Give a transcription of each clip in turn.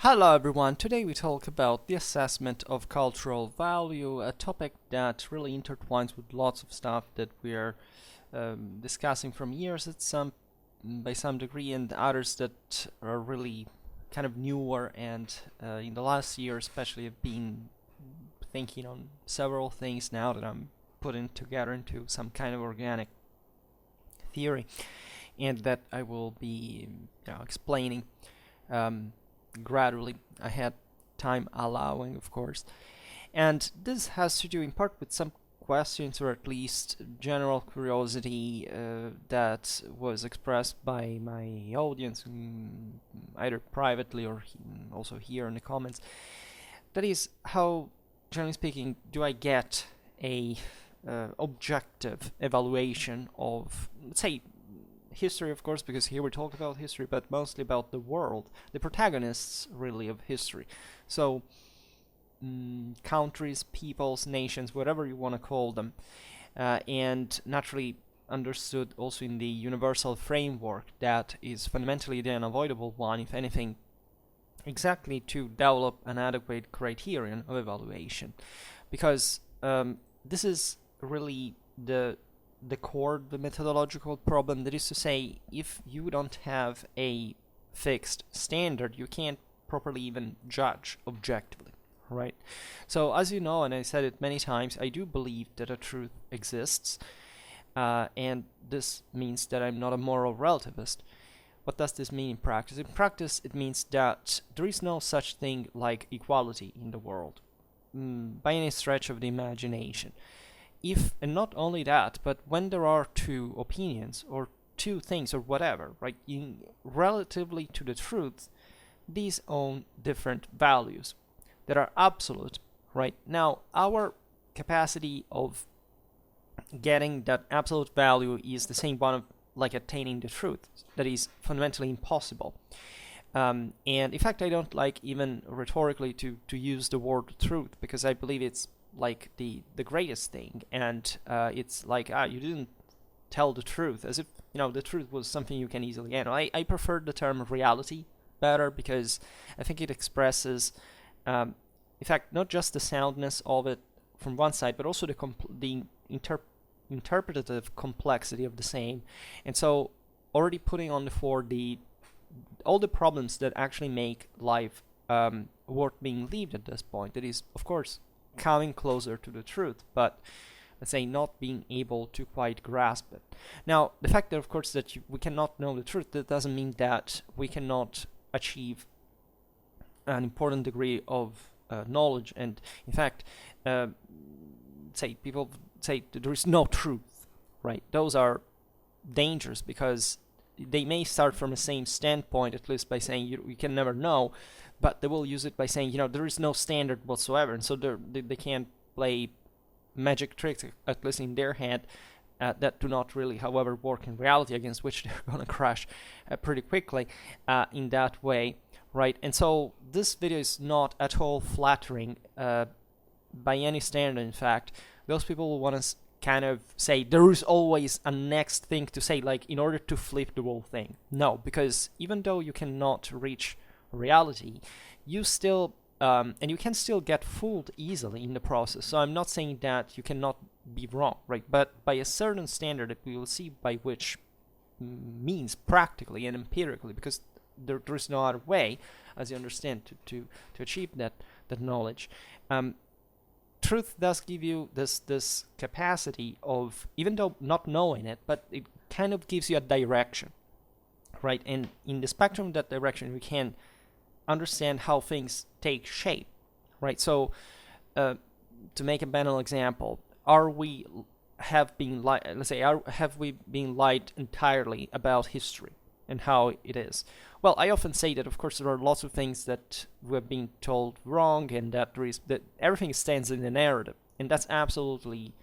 Hello everyone, today we talk about the assessment of cultural value, a topic that really intertwines with lots of stuff that we're discussing from years by some degree, and others that are really kind of newer, and in the last year especially I've been thinking on several things now that I'm putting together into some kind of organic theory, and that I will be explaining gradually ahead, time allowing, of course. And this has to do in part with some questions, or at least general curiosity that was expressed by my audience, either privately or also here in the comments. That is, how, generally speaking, do I get a objective evaluation of, let's say, history, of course, because here we talk about history, but mostly about the world, the protagonists, really, of history. So, countries, peoples, nations, whatever you want to call them, and naturally understood also in the universal framework that is fundamentally the unavoidable one, if anything, exactly to develop an adequate criterion of evaluation. Because this is really the core, the methodological problem. That is to say, if you don't have a fixed standard, you can't properly even judge objectively, right? So, as you know, and I said it many times, I do believe that a truth exists, and this means that I'm not a moral relativist. What does this mean in practice? In practice, it means that there is no such thing like equality in the world, by any stretch of the imagination. And not only that, but when there are two opinions or two things or whatever, right, relatively to the truth, these own different values that are absolute, right? Now, our capacity of getting that absolute value is the same one of like attaining the truth. That is fundamentally impossible. And in fact, I don't like even rhetorically to use the word truth, because I believe it's like the greatest thing, and it's like you didn't tell the truth, as if the truth was something you can easily handle. I prefer the term reality better, because I think it expresses in fact not just the soundness of it from one side, but also the interpretative complexity of the same. And so already putting on the fore all the problems that actually make life worth being lived at this point. That is, of course, coming closer to the truth, but let's say not being able to quite grasp it. Now, the fact that, of course, that we cannot know the truth, that doesn't mean that we cannot achieve an important degree of knowledge. And in fact, say people say that there is no truth, right? Those are dangerous, because they may start from the same standpoint, at least by saying you can never know, but they will use it by saying, there is no standard whatsoever, and so they can't play magic tricks, at least in their head, that do not really, however, work in reality, against which they're going to crash pretty quickly in that way, right? And so this video is not at all flattering by any standard. In fact, those people will want to kind of say there is always a next thing to say, like in order to flip the whole thing. No, because even though you cannot reach reality, you still and you can still get fooled easily in the process. So I'm not saying that you cannot be wrong, right? But by a certain standard that we will see, by which means practically and empirically, because there is no other way, as you understand, to achieve that knowledge. Truth does give you this capacity of, even though not knowing it, but it kind of gives you a direction, right? And in the spectrum of that direction, we can understand how things take shape, right? So, to make a banal example, have we been lied entirely about history and how it is? Well, I often say that, of course, there are lots of things that we're being told wrong, and that everything stands in the narrative, and that's absolutely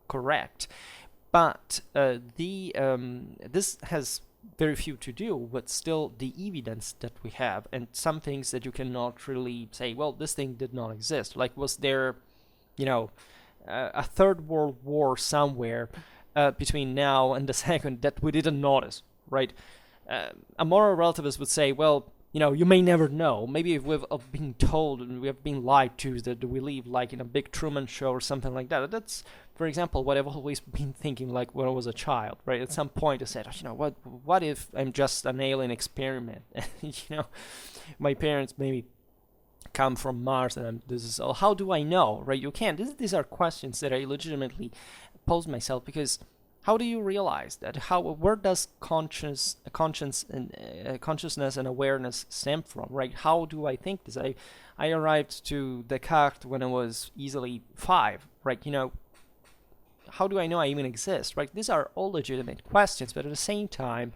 correct. But this has very few to do with still the evidence that we have, and some things that you cannot really say, well, this thing did not exist. Like, was there, a third world war somewhere between now and the second that we didn't notice, right? A moral relativist would say, well, you may never know. Maybe if we've been told and we have been lied to that we live like in a big Truman Show or something like that. That's, for example, what I've always been thinking, like when I was a child, right? At some point I said, what if I'm just an alien experiment? My parents maybe come from Mars, and this is all. How do I know, right? You can't. These are questions that I legitimately pose myself, because how do you realize that? Where does consciousness and awareness stem from, right? How do I think this? I arrived to Descartes when I was easily 5, right? How do I know I even exist, right? These are all legitimate questions, but at the same time,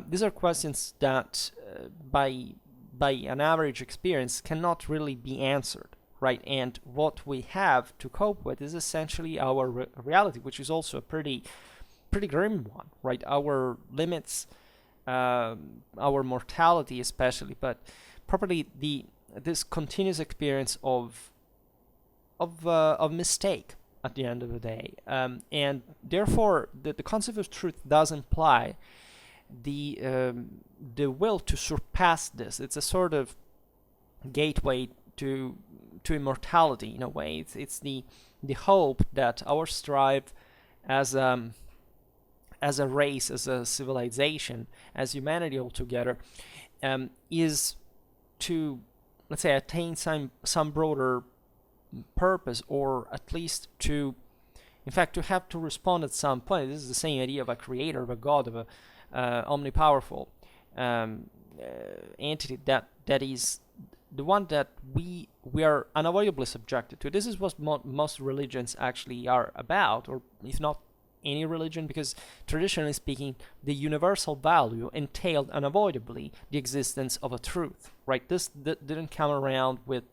these are questions that by an average experience cannot really be answered, right? And what we have to cope with is essentially our reality, which is also a pretty grim one, right? Our limits, our mortality especially, but properly this continuous experience of mistake at the end of the day, and therefore the concept of truth does imply the will to surpass this. It's a sort of gateway to immortality in a way. It's the hope that our strive as a race, as a civilization, as humanity altogether, is to, let's say, attain some broader purpose, or at least to, in fact, to have to respond at some point. This is the same idea of a creator, of a god, of a omnipowerful entity that is the one that we are unavoidably subjected to. This is what most religions actually are about, or if not any religion, because traditionally speaking, the universal value entailed unavoidably the existence of a truth, right? This didn't come around with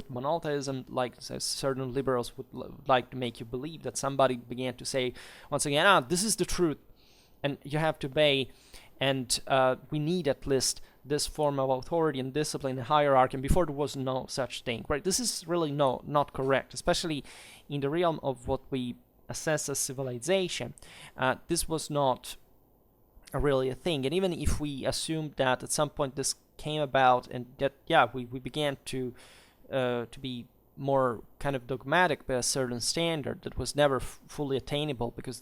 monotheism, like certain liberals would like to make you believe, that somebody began to say once again, this is the truth, and you have to obey, and we need at least this form of authority and discipline and hierarchy, and before there was no such thing, right? This is really not correct, especially in the realm of what we assess as civilization. This was not really a thing, and even if we assumed that at some point this came about, and that we began to be more kind of dogmatic by a certain standard that was never fully attainable, because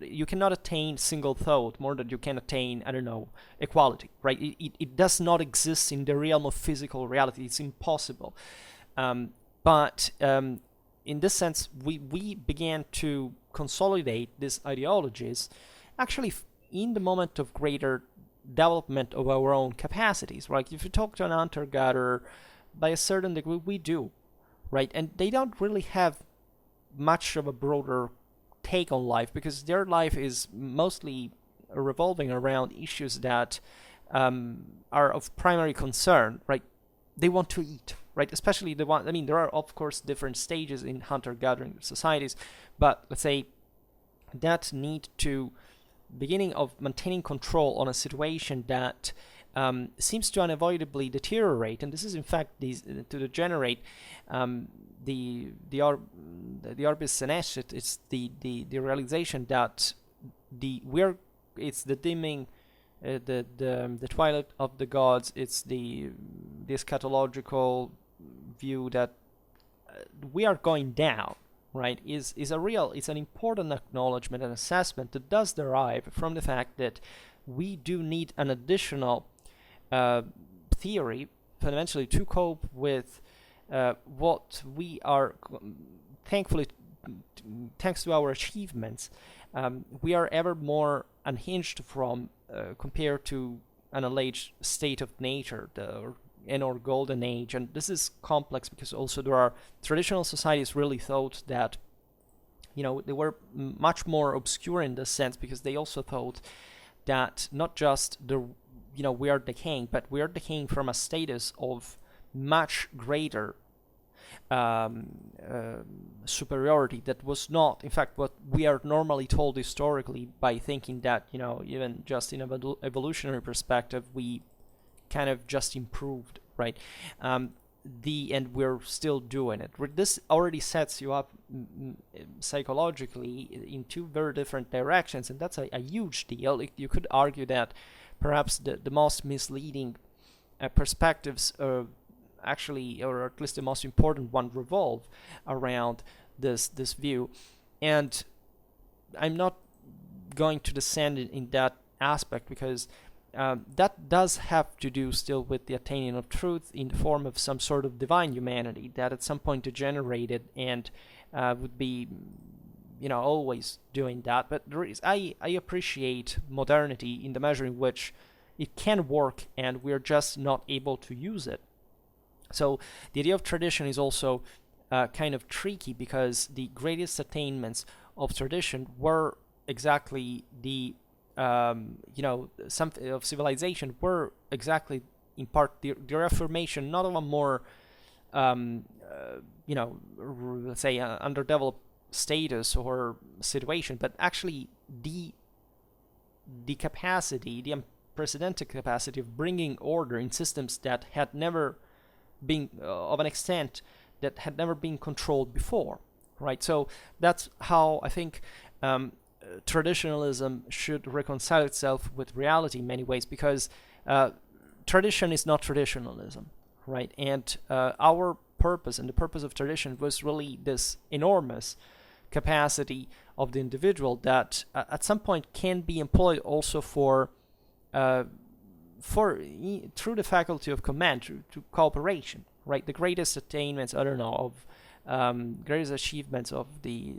you cannot attain single thought more than you can attain, I don't know, equality, right? It does not exist in the realm of physical reality. It's impossible. But in this sense, we began to consolidate these ideologies actually in the moment of greater development of our own capacities, right? If you talk to an hunter-gatherer, by a certain degree, we do, right? And they don't really have much of a broader take on life, because their life is mostly revolving around issues that are of primary concern, right? They want to eat, right? Especially the one, there are of course different stages in hunter-gathering societies, but let's say that need to beginning of maintaining control on a situation that seems to unavoidably deteriorate, and this is in fact to degenerate. The orbis senescit, it's the realization that it's the dimming, the twilight of the gods. It's the eschatological view that we are going down, right? It's an important acknowledgement and assessment that does derive from the fact that we do need an additional theory fundamentally to cope with what we are, thankfully, thanks to our achievements, we are ever more unhinged from compared to an alleged state of nature, in our golden age. And this is complex because also there are traditional societies really thought that they were much more obscure in this sense, because they also thought that not just we are decaying, but we are decaying from a status of much greater superiority that was not, in fact, what we are normally told historically, by thinking that even just in an evolutionary perspective we kind of just improved, right? And we're still doing it. This already sets you up psychologically in two very different directions, and that's a huge deal. You could argue that perhaps the most misleading perspectives actually, or at least the most important one, revolve around this view. And I'm not going to descend in that aspect, because that does have to do still with the attaining of truth in the form of some sort of divine humanity that at some point degenerated and would be, always doing that. But I appreciate modernity in the measure in which it can work and we're just not able to use it. So the idea of tradition is also kind of tricky, because the greatest attainments of tradition were exactly the some of civilization were exactly in part the reaffirmation not of a more let's say underdeveloped status or situation, but actually the capacity, the unprecedented capacity of bringing order in systems that had never been of an extent that had never been controlled before, right? So that's how I think traditionalism should reconcile itself with reality in many ways, because tradition is not traditionalism, right? And our purpose and the purpose of tradition was really this enormous capacity of the individual that at some point can be employed also for through the faculty of command, to cooperation, right? The greatest attainments, greatest achievements of the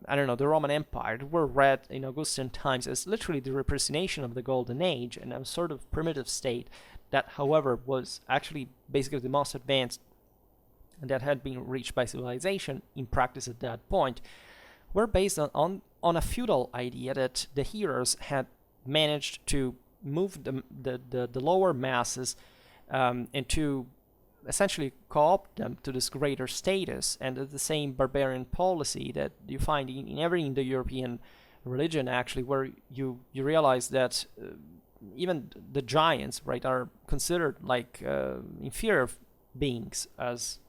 Roman Empire were read in Augustan times as literally the representation of the Golden Age, and a sort of primitive state that, however, was actually basically the most advanced and that had been reached by civilization in practice at that point, were based on a feudal idea that the heroes had managed to move the lower masses and to essentially co-opt them to this greater status. And the same barbarian policy that you find in every Indo-European religion, actually, where you realize that even the giants, right, are considered like inferior beings, as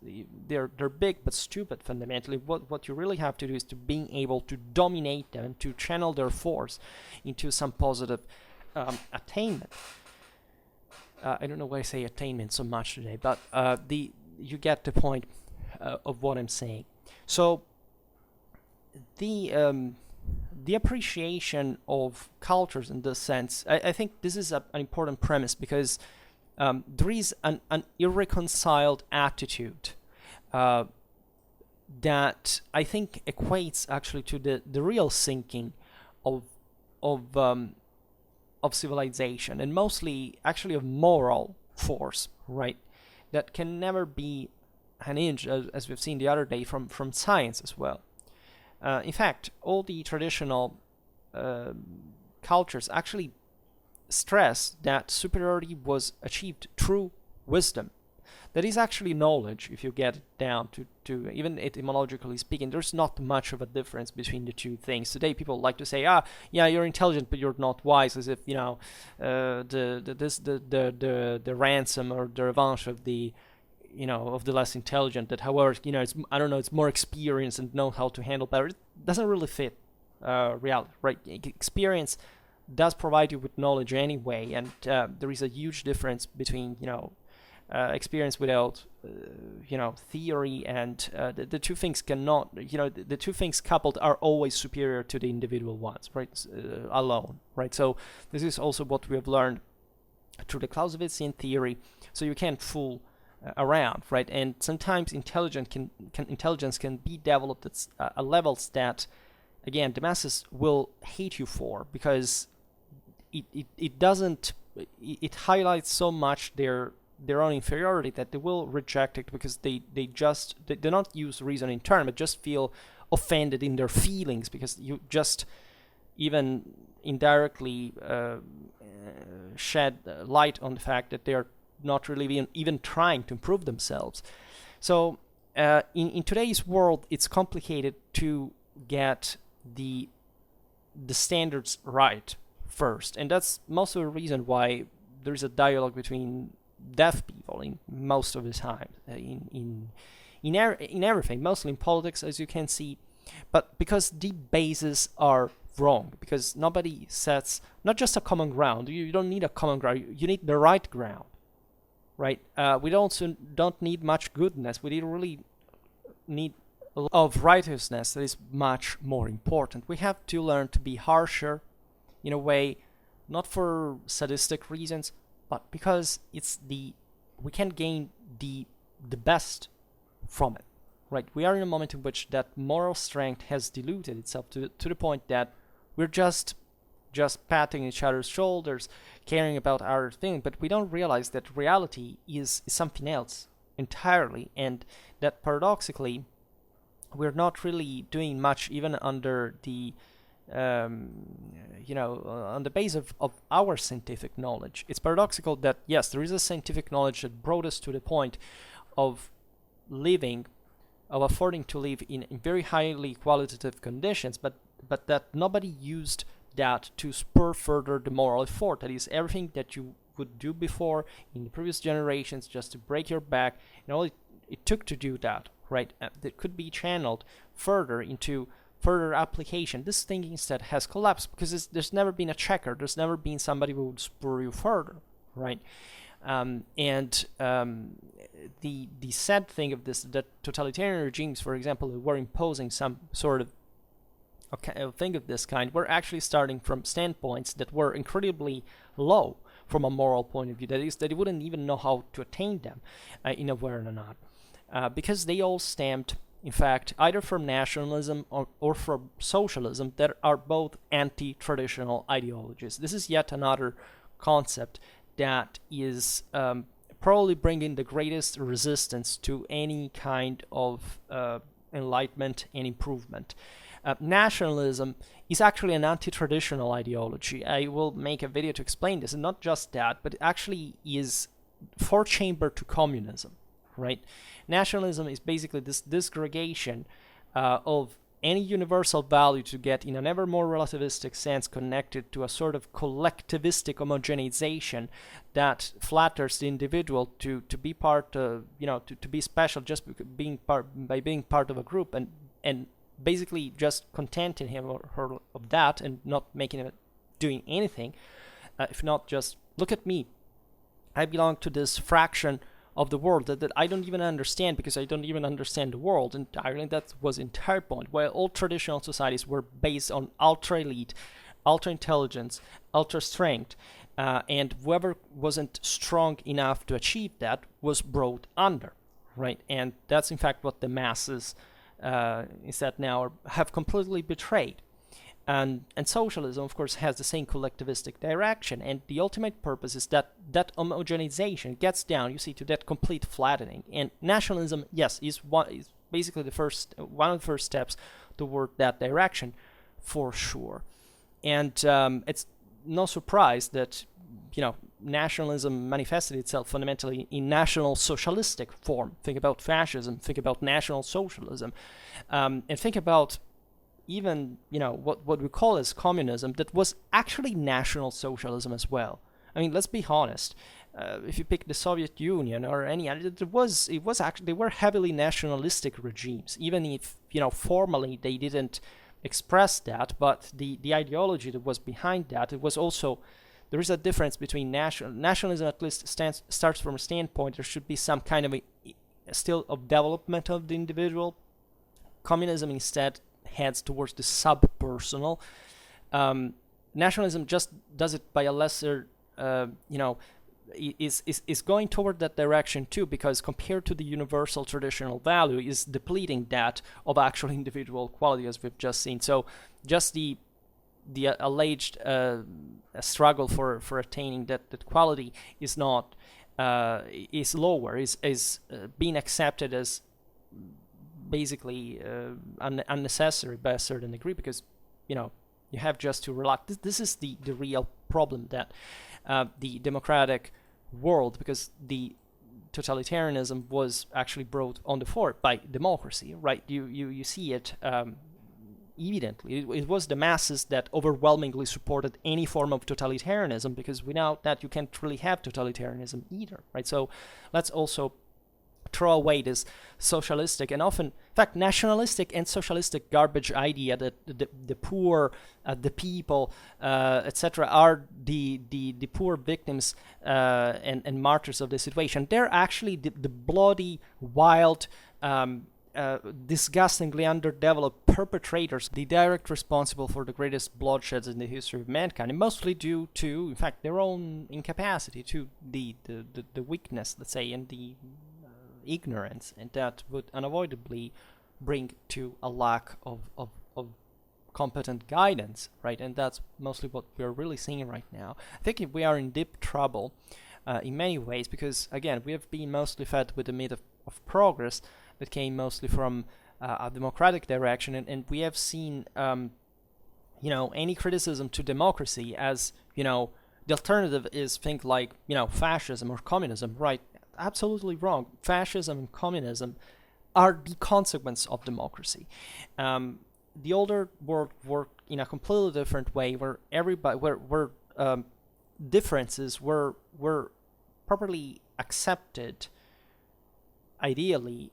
they're big but stupid fundamentally. What you really have to do is to being able to dominate them and to channel their force into some positive attainment. I don't know why I say attainment so much today, but you get the point of what I'm saying. So the appreciation of cultures in this sense, I think this is an important premise, because there is an irreconciled attitude that I think equates actually to the real sinking of civilization, and mostly actually of moral force, right? That can never be unhinged, as we've seen the other day, from science as well. In fact, all the traditional cultures actually stress that superiority was achieved through wisdom. That is actually knowledge, if you get it down to even etymologically speaking. There's not much of a difference between the two things. Today people like to say, yeah, you're intelligent but you're not wise, as if the ransom or the revanche of the less intelligent, that however it's more experience and know how to handle better. It doesn't really fit reality, right? Experience does provide you with knowledge anyway, and there is a huge difference between experience without theory, and the two things cannot, the two things coupled are always superior to the individual ones, right? Alone, right? So this is also what we have learned through the Clausewitzian theory. So you can't fool around, right? And sometimes intelligence can be developed at levels that, again, the masses will hate you for, because it highlights so much their own inferiority that they will reject it, because they do not use reason in turn, but just feel offended in their feelings, because you just even indirectly shed light on the fact that they are not really even trying to improve themselves. So in today's world, it's complicated to get the standards right first, and that's most of the reason why there's a dialogue between deaf people in most of the time in everything, mostly in politics, as you can see, but because the bases are wrong, because nobody sets not just a common ground. You don't need a common ground, you need the right ground, right? We don't need much goodness. We really need a lot of righteousness that is much more important. We have to learn to be harsher in a way, not for sadistic reasons, but because we can gain the best from it, right? We are in a moment in which that moral strength has diluted itself to the point that we're just patting each other's shoulders, caring about our thing, but we don't realize that reality is something else entirely, and that paradoxically we're not really doing much even under the on the base of our scientific knowledge. It's paradoxical that yes, there is a scientific knowledge that brought us to the point of affording to live in very highly qualitative conditions, but that nobody used that to spur further the moral effort. That is, everything that you would do before in the previous generations just to break your back, all it took to do that, right? That could be channeled further into further application. This thinking instead has collapsed because there's never been a checker. There's never been somebody who would spur you further, right? The sad thing of this, that totalitarian regimes, for example, were imposing some sort of thing of this kind, were actually starting from standpoints that were incredibly low from a moral point of view. That is, that you wouldn't even know how to attain them in a way or not, because they all stemmed, in fact, either from nationalism or from socialism, that are both anti-traditional ideologies. This is yet another concept that is probably bringing the greatest resistance to any kind of enlightenment and improvement. Nationalism is actually an anti-traditional ideology. I will make a video to explain this, and not just that, but it actually is four-chamber to communism, right? Nationalism is basically this disgregation of any universal value to get, in an ever more relativistic sense, connected to a sort of collectivistic homogenization that flatters the individual to be part of, to be special just by being part of a group, and basically just contenting him or her of that and not making him doing anything, if not just, look at me, I belong to this fraction of the world that I don't even understand because I don't even understand the world entirely. That was the entire point. While all traditional societies were based on ultra elite, ultra intelligence, ultra strength, and whoever wasn't strong enough to achieve that was brought under, right? And that's in fact what the masses instead now have completely betrayed. And socialism, of course, has the same collectivistic direction, and the ultimate purpose is that homogenization gets down, you see, to that complete flattening. And nationalism, yes, is basically one of the first steps toward that direction, for sure. And it's no surprise that nationalism manifested itself fundamentally in national socialistic form. Think about fascism, think about national socialism, and think about even what we call as communism, that was actually national socialism as well. I mean, let's be honest. If you pick the Soviet Union or any other, it was actually, they were heavily nationalistic regimes, even if formally they didn't express that. But the ideology that was behind that, it was also, there is a difference between nationalism. At least starts from a standpoint there should be some kind of still of development of the individual. Communism instead heads towards the subpersonal. Nationalism just does it by a lesser, is going toward that direction too, because compared to the universal traditional value, is depleting that of actual individual quality, as we've just seen. So just the alleged struggle for attaining that quality is not is lower, is being accepted as basically unnecessary by a certain degree, because you have just to relax. This is the real problem that the democratic world, because the totalitarianism was actually brought on the fore by democracy, right? You see it evidently. It was the masses that overwhelmingly supported any form of totalitarianism, because we know that you can't really have totalitarianism either, right? So let's also throw away this socialistic and often, in fact, nationalistic and socialistic garbage idea that the poor, the people, etc., are the poor victims and martyrs of the situation. They're actually the bloody, wild, disgustingly underdeveloped perpetrators, the direct responsible for the greatest bloodsheds in the history of mankind, and mostly due to, in fact, their own incapacity, to the weakness, let's say, and the ignorance, and that would unavoidably bring to a lack of competent guidance, right? And that's mostly what we're really seeing right now. I think we are in deep trouble in many ways, because again, we have been mostly fed with the myth of progress that came mostly from a democratic direction, and we have seen any criticism to democracy as, the alternative is think like, fascism or communism, right? Absolutely wrong. Fascism and communism are the consequence of democracy. The older world worked in a completely different way, where everybody, where differences were properly accepted, ideally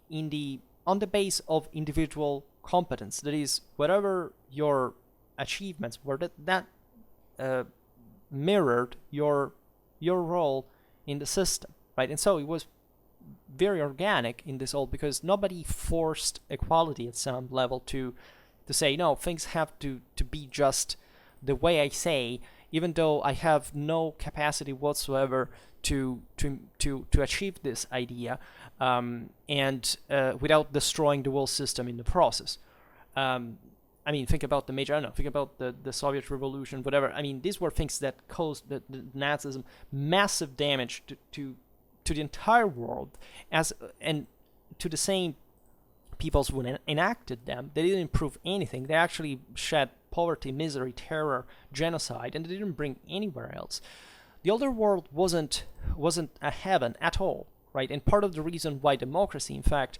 on the base of individual competence. That is, whatever your achievements were, that mirrored your role in the system. Right, and so it was very organic in this old, because nobody forced equality at some level to say, no, things have to be just the way I say, even though I have no capacity whatsoever to achieve this idea, and without destroying the whole system in the process. I mean, think about the major, think about the Soviet Revolution, whatever. I mean, these were things that caused the Nazism massive damage to the entire world, and to the same peoples who enacted them. They didn't improve anything. They actually shed poverty, misery, terror, genocide, and they didn't bring anywhere else. The older world wasn't a heaven at all, right? And part of the reason why democracy, in fact,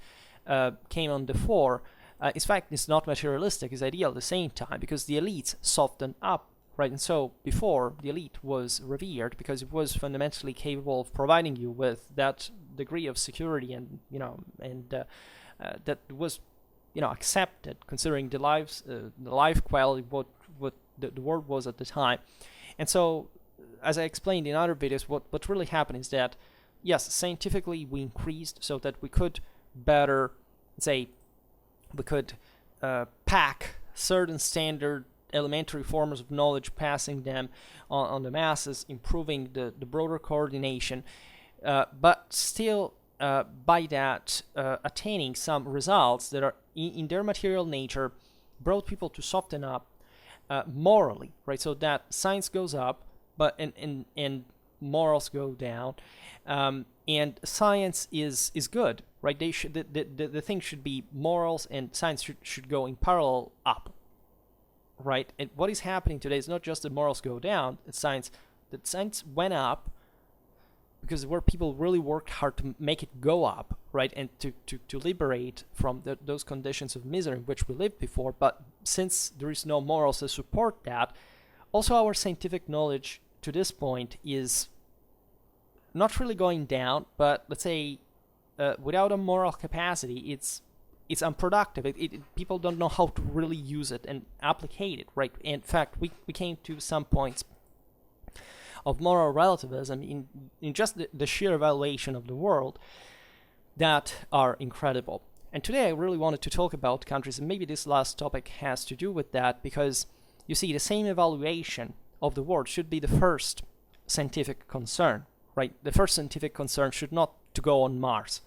came on the fore, in fact, it's not materialistic, it's ideal at the same time, because the elites softened up. Right, and so before, the elite was revered because it was fundamentally capable of providing you with that degree of security, and that was accepted, considering the life quality what the world was at the time. And so, as I explained in other videos, what really happened is that, yes, scientifically we increased so that we could better, say, we could pack certain standard elementary forms of knowledge, passing them on the masses, improving the broader coordination, but still by that attaining some results that are in their material nature brought people to soften up morally, right? So that science goes up, but and morals go down, and science is good, right? They should the thing should be morals and science should go in parallel up. Right, and what is happening today is not just that morals go down, that science went up because where people really worked hard to make it go up, right, and to liberate from those conditions of misery in which we lived before. But since there is no morals to support that, also our scientific knowledge to this point is not really going down, but let's say without a moral capacity, it's unproductive. People don't know how to really use it and applicate it, right? In fact, we came to some points of moral relativism in just the sheer evaluation of the world that are incredible. And today I really wanted to talk about countries, and maybe this last topic has to do with that, because you see, the same evaluation of the world should be the first scientific concern, right? The first scientific concern should not to go on Mars,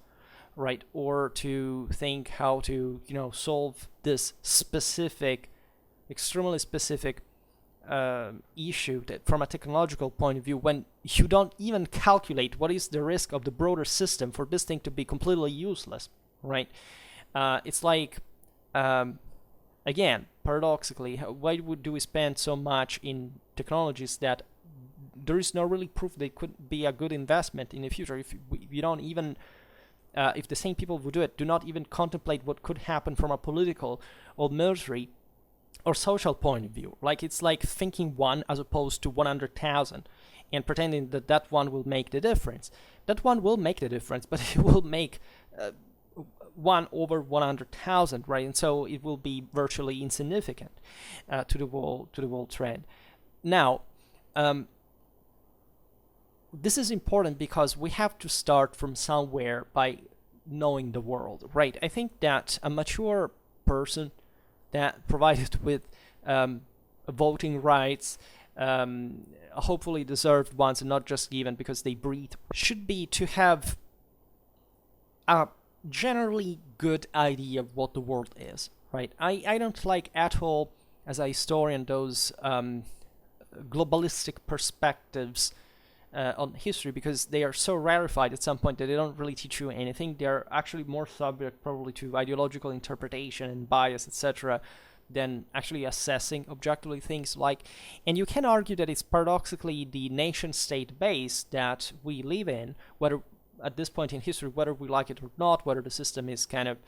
right, or to think how to solve this specific, extremely specific issue that from a technological point of view, when you don't even calculate what is the risk of the broader system for this thing to be completely useless, right? It's like, again, paradoxically, why do we spend so much in technologies that there is no really proof they could be a good investment in the future? If you don't even if the same people who do it do not even contemplate what could happen from a political or military or social point of view. Like, it's like thinking one as opposed to 100,000 and pretending that one will make the difference. That one will make the difference, but it will make 1 over 100,000, right? And so it will be virtually insignificant to the world trend. Now, this is important because we have to start from somewhere by knowing the world, right? I think that a mature person that provided with voting rights, hopefully deserved ones and not just given because they breathe, should be to have a generally good idea of what the world is, right? I don't like at all, as a historian, those globalistic perspectives on history, because they are so rarefied at some point that they don't really teach you anything. They're actually more subject probably to ideological interpretation and bias, etc., than actually assessing objectively things like. And you can argue that it's paradoxically the nation-state base that we live in, whether at this point in history, whether we like it or not, whether the system is kind of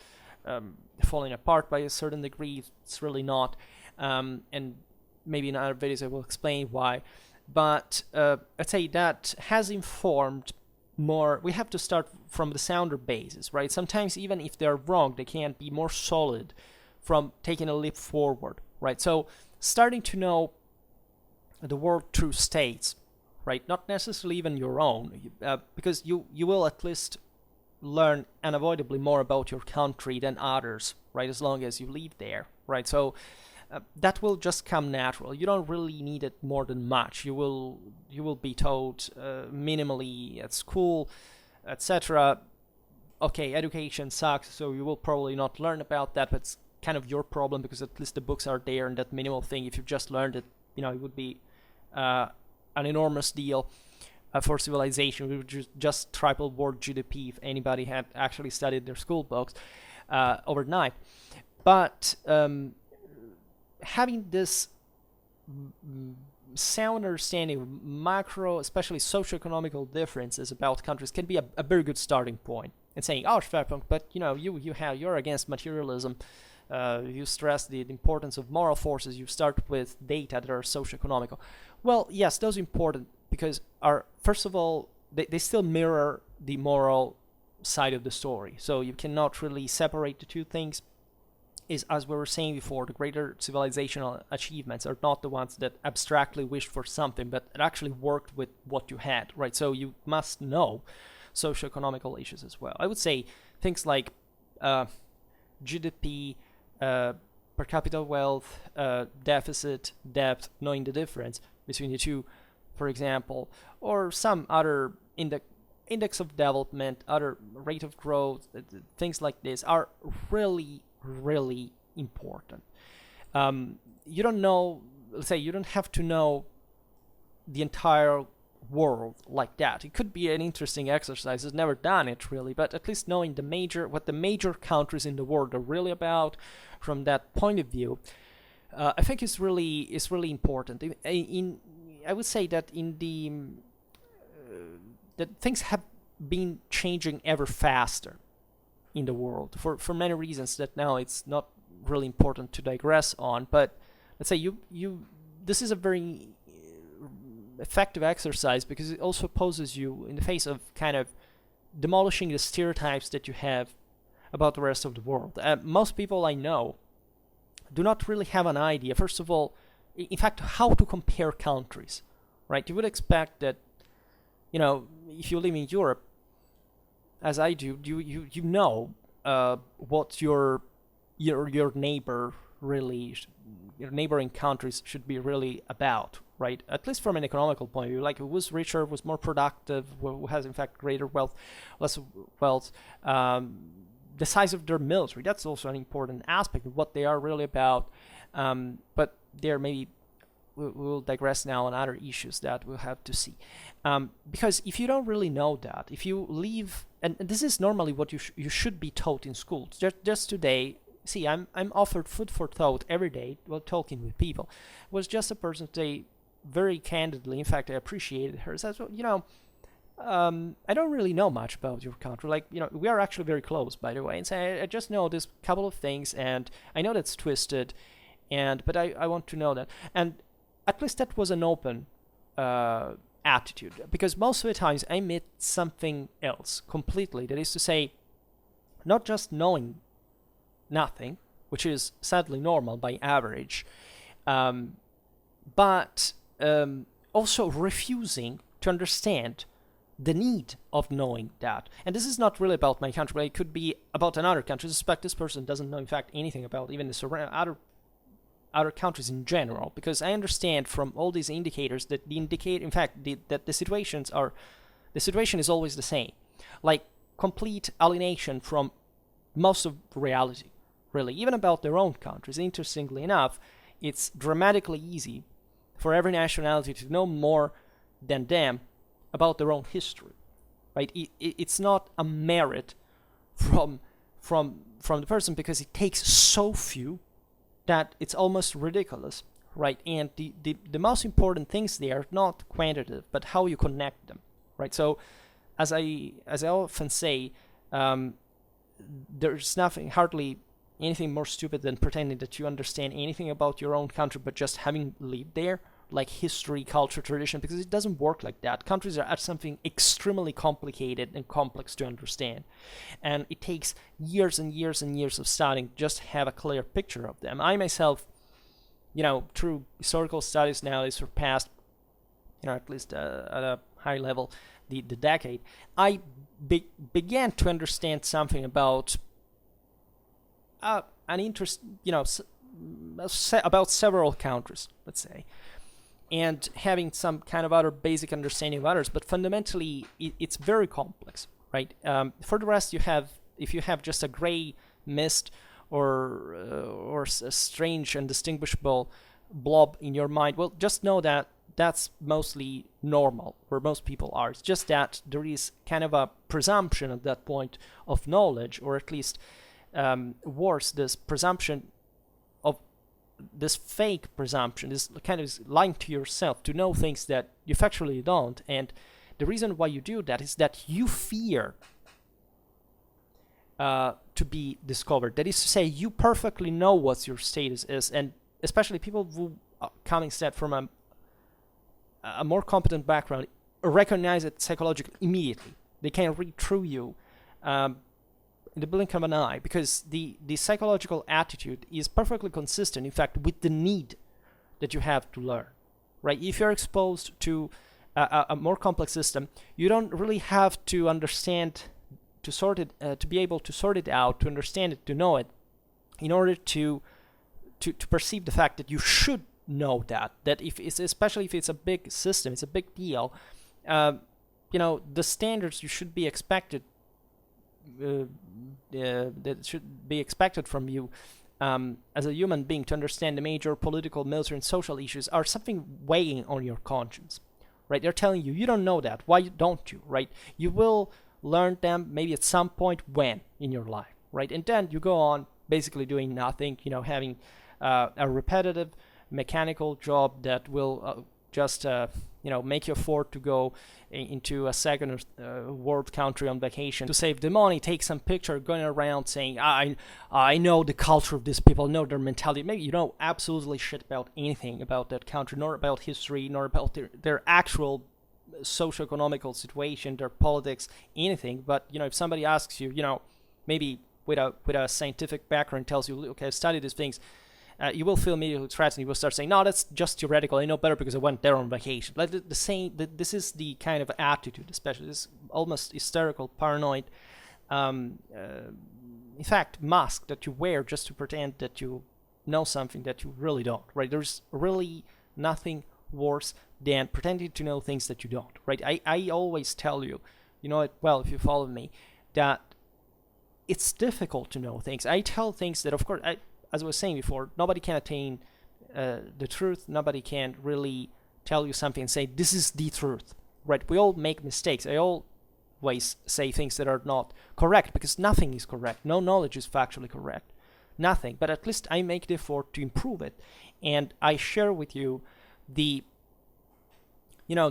falling apart by a certain degree, it's really not. And maybe in other videos I will explain why. But I'd say that has informed more. We have to start from the sounder basis, right? Sometimes even if they're wrong, they can be more solid from taking a leap forward, right? So starting to know the world through states, right? Not necessarily even your own, because you will at least learn unavoidably more about your country than others, right? As long as you live there, right? So that will just come natural. You don't really need it more than much. You will be taught minimally at school, etc. Okay, education sucks, so you will probably not learn about that, but it's kind of your problem because at least the books are there and that minimal thing. If you just learned it, it would be an enormous deal for civilization. We would just triple world GDP if anybody had actually studied their school books overnight. But having this sound understanding of macro, especially socioeconomical differences about countries can be a very good starting point. And saying, oh, Schwerpunkt, but you're against materialism. You stress the importance of moral forces. You start with data that are socioeconomical. Well, yes, those are important because first of all, they still mirror the moral side of the story. So you cannot really separate the two things. As we were saying before, the greater civilizational achievements are not the ones that abstractly wished for something, but it actually worked with what you had, right? So you must know socioeconomical issues as well. I would say things like GDP, per capita wealth, deficit, debt, knowing the difference between the two, for example, or some other index of development, other rate of growth, things like this are really, really important. You don't know, let's say you don't have to know the entire world like that. It could be an interesting exercise. I've never done it really, but at least knowing what the major countries in the world are really about from that point of view, I think is really important. I would say that that things have been changing ever faster in the world for many reasons that now it's not really important to digress on. But let's say this is a very effective exercise because it also poses you in the face of kind of demolishing the stereotypes that you have about the rest of the world. Most people I know do not really have an idea, first of all, in fact, how to compare countries, right? You would expect that, if you live in Europe, as I do, you know what your neighbor really, your neighboring countries should be really about, right? At least from an economical point of view, like who was richer, was more productive, who has in fact greater wealth, less wealth, the size of their military, that's also an important aspect of what they are really about. But there maybe we'll digress now on other issues that we'll have to see. Because if you don't really know that, if you leave, and this is normally what you should be taught in schools. Just today, see, I'm offered food for thought every day while talking with people. It was just a person today, very candidly, in fact, I appreciated her, says, well, I don't really know much about your country. Like, we are actually very close, by the way. And say, I just know this couple of things, and I know that's twisted, but I want to know that. And at least that was an open attitude, because most of the times I meet something else completely. That is to say, not just knowing nothing, which is sadly normal by average, but also refusing to understand the need of knowing that. And this is not really about my country, but it could be about another country. I suspect this person doesn't know, in fact, anything about even the other countries in general, because I understand from all these indicators that that the situation is always the same, like complete alienation from most of reality, really, even about their own countries. Interestingly enough, it's dramatically easy for every nationality to know more than them about their own history, right? It's not a merit from the person, because it takes so few that it's almost ridiculous, right? And the most important things there are not quantitative, but how you connect them, right? So, as I often say, there's hardly anything more stupid than pretending that you understand anything about your own country, but just having lived there, like history, culture, tradition, because it doesn't work like that. Countries are something extremely complicated and complex to understand, and it takes years and years and years of studying just to have a clear picture of them. I myself, through historical studies now, is surpassed, at least at a high level, the decade. I began to understand something about an interest, about several countries, let's say, and having some kind of other basic understanding of others. But fundamentally, it's very complex, right? For the rest, if you have just a gray mist or a strange and distinguishable blob in your mind, well, just know that that's mostly normal, where most people are. It's just that there is kind of a presumption at that point of knowledge, or at least worse, this presumption of this fake presumption, this kind of lying to yourself to know things that you factually don't. And the reason why you do that is that you fear to be discovered. That is to say, you perfectly know what your status is, and especially people who come instead from a more competent background recognize it psychologically immediately. They can read through you in the blink of an eye, because the psychological attitude is perfectly consistent, in fact, with the need that you have to learn, right? If you're exposed to a more complex system, you don't really have to understand, to sort it, to be able to sort it out, to understand it, to know it, in order to perceive the fact that you should know that if it's, especially if it's a big system, it's a big deal, the standards you should be expected that should be expected from you as a human being to understand the major political, military, and social issues are something weighing on your conscience, right? They're telling you don't know that. Why don't you, right? You will learn them maybe at some point when in your life, right? And then you go on basically doing nothing, having a repetitive mechanical job that will just make you afford to go into a second world country on vacation to save the money, take some picture, going around saying, I know the culture of these people, know their mentality. Maybe you know absolutely shit about anything about that country, nor about history, nor about their actual socio-economical situation, their politics, anything. But if somebody asks you, maybe with a scientific background, tells you, okay, study these things, you will feel immediately threatened. You will start saying, no, that's just theoretical. I know better because I went there on vacation. Like the same, this is the kind of attitude, especially this almost hysterical, paranoid, in fact, mask that you wear just to pretend that you know something that you really don't, right? There's really nothing worse than pretending to know things that you don't, right? I always tell you, well, if you follow me, that it's difficult to know things. I tell things that, of course, as I was saying before, nobody can attain the truth. Nobody can really tell you something and say, this is the truth, right? We all make mistakes. I always say things that are not correct, because nothing is correct. No knowledge is factually correct. Nothing. But at least I make the effort to improve it. And I share with you the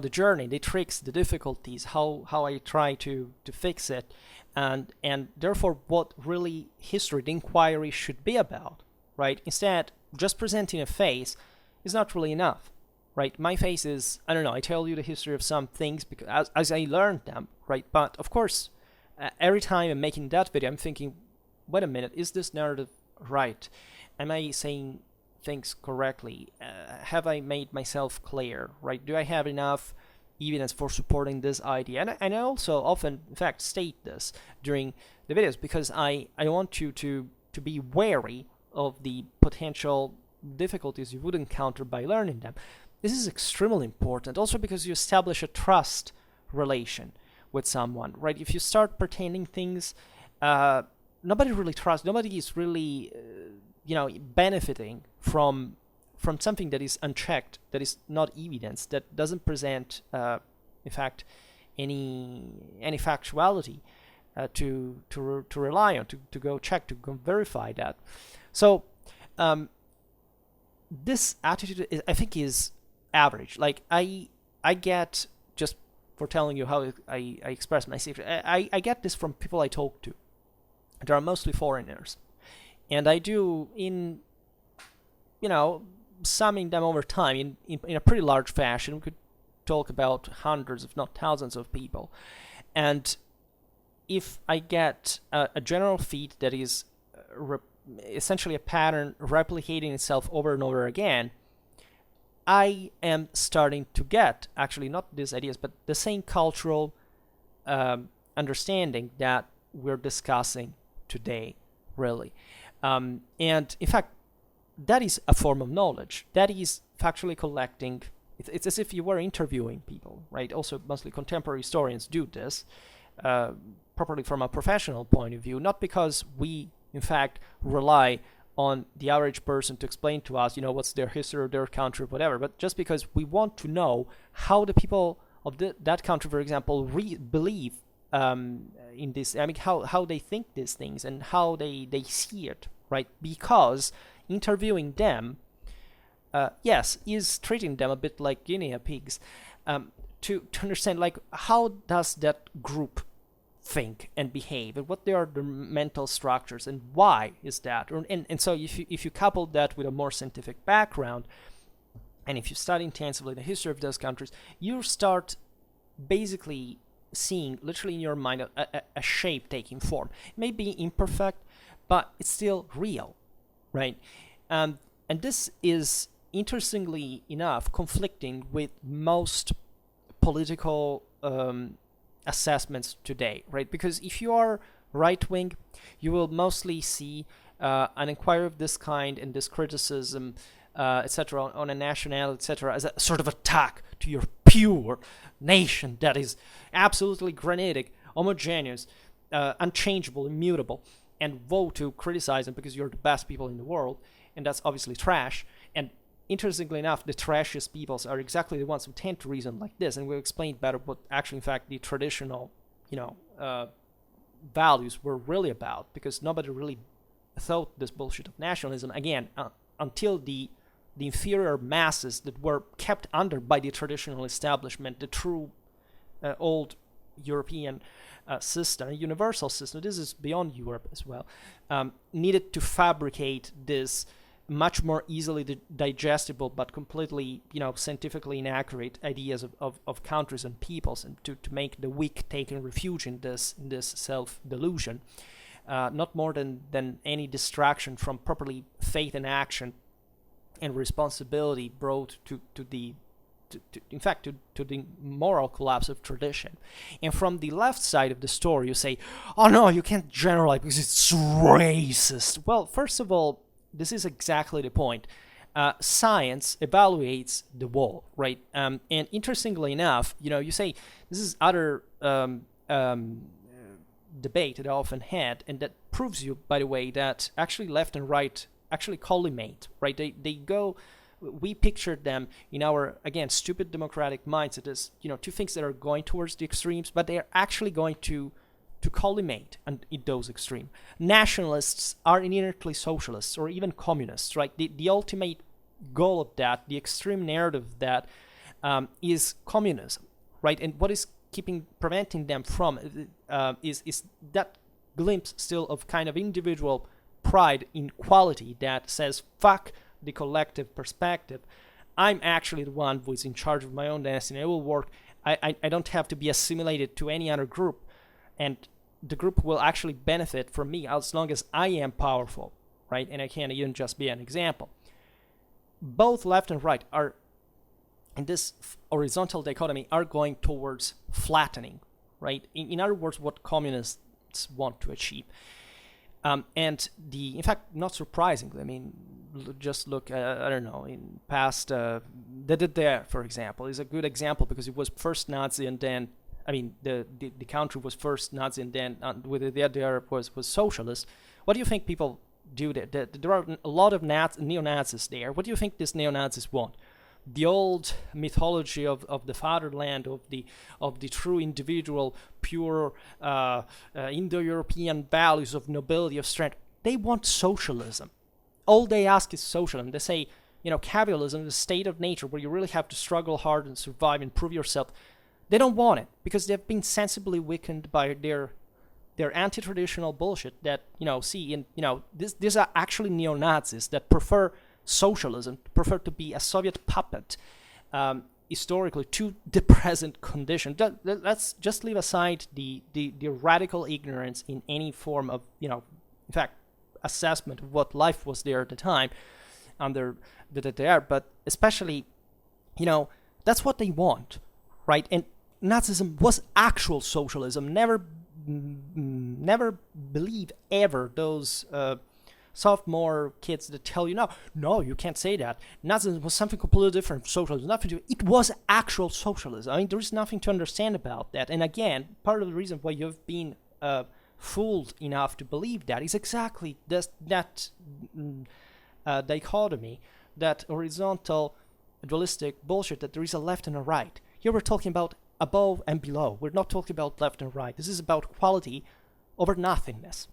journey, the tricks, the difficulties, how I try to fix it. And therefore what really history, the inquiry, should be about, right? Instead, just presenting a face is not really enough, right? My face is, I don't know, I tell you the history of some things because as I learned them, right? But of course, every time I'm making that video, I'm thinking, wait a minute, is this narrative right? Am I saying things correctly? Have I made myself clear, right? Do I have enough evidence for supporting this idea? And I also often, in fact, state this during the videos because I want you to be wary of the potential difficulties you would encounter by learning them. This is extremely important, also because you establish a trust relation with someone, right? If you start pretending things, nobody really trusts, nobody is really, benefiting from something that is unchecked, that is not evidence, that doesn't present, in fact, any factuality to rely on, to go check, to go verify that. So this attitude, I think, is average. Like I get, just for telling you how I express myself, I get this from people I talk to. They are mostly foreigners, and I do, in summing them over time in a pretty large fashion. We could talk about hundreds, if not thousands, of people, and if I get a general feed that is essentially a pattern replicating itself over and over again, I am starting to get, actually not these ideas, but the same cultural understanding that we're discussing today, really. And in fact, that is a form of knowledge. That is factually collecting. It's as if you were interviewing people, right? Also, mostly contemporary historians do this properly from a professional point of view, not because we, in fact, rely on the average person to explain to us, what's their history or their country or whatever, but just because we want to know how the people of that country, for example, believe in this. I mean, how they think these things and how they see it, right? Because interviewing them, yes, is treating them a bit like guinea pigs, to understand, like, how does that group think and behave, and what they are the mental structures, and why is that? And so if you couple that with a more scientific background, and if you study intensively the history of those countries, you start basically seeing, literally in your mind, a shape taking form. It may be imperfect, but it's still real, right? And this is, interestingly enough, conflicting with most political assessments today, right? Because if you are right-wing, you will mostly see an inquiry of this kind and this criticism, etc., on a nationality, etc., as a sort of attack to your pure nation that is absolutely granitic, homogeneous, unchangeable, immutable, and vote to criticize them because you're the best people in the world, and that's obviously trash. And interestingly enough, the trashiest peoples are exactly the ones who tend to reason like this, and we'll explain better what actually, in fact, the traditional, values were really about, because nobody really thought this bullshit of nationalism, again, until the inferior masses that were kept under by the traditional establishment, the true old European system, a universal system, this is beyond Europe as well, needed to fabricate this much more easily digestible but completely, scientifically inaccurate ideas of countries and peoples, and to make the weak taking refuge in this self-delusion, not more than any distraction from properly faith and action and responsibility brought to the moral collapse of tradition. And from the left side of the story, you say, oh no, you can't generalize because it's racist. Well, first of all, this is exactly the point. Science evaluates the wall, right? And interestingly enough, you say, this is other debate that I often had, and that proves you, by the way, that actually left and right actually collimate, right? They go, we pictured them in our, again, stupid democratic mindset as, two things that are going towards the extremes, but they are actually going to collimate in those extremes. Nationalists are inherently socialists or even communists, right? The ultimate goal of that, the extreme narrative of that, is communism, right? And what is preventing them from is that glimpse still of kind of individual pride in quality that says, fuck the collective perspective. I'm actually the one who is in charge of my own destiny. I will work. I don't have to be assimilated to any other group. And the group will actually benefit from me as long as I am powerful, right? And I can't even just be an example. Both left and right are, in this horizontal dichotomy, are going towards flattening, right? In other words, what communists want to achieve. And in fact, not surprisingly, I mean, just look, I don't know, in past, the DDR, for example, is a good example because it was first Nazi and then, I mean, the country was first Nazi and then with the DDR was socialist. What do you think people do there? There are a lot of neo-Nazis there. What do you think these neo-Nazis want? The old mythology of the fatherland, of the true individual, pure Indo-European values of nobility, of strength. They want socialism. All they ask is socialism. They say, capitalism, the state of nature where you really have to struggle hard and survive and prove yourself. They don't want it because they've been sensibly weakened by their anti-traditional bullshit that, these are actually neo-Nazis that prefer socialism, prefer to be a Soviet puppet historically to the present condition. Let's just leave aside the radical ignorance in any form of, in fact, assessment of what life was there at the time under the DDR, but especially, that's what they want, right? And Nazism was actual socialism. Never believe ever those sophomore kids that tell you, no, you can't say that. Nazism was something completely different from socialism. Nothing to it was actual socialism. I mean, there is nothing to understand about that. And again, part of the reason why you've been fooled enough to believe that is exactly that dichotomy, that horizontal dualistic bullshit that there is a left and a right. Here we're talking about above and below. We're not talking about left and right. This is about quality over nothingness.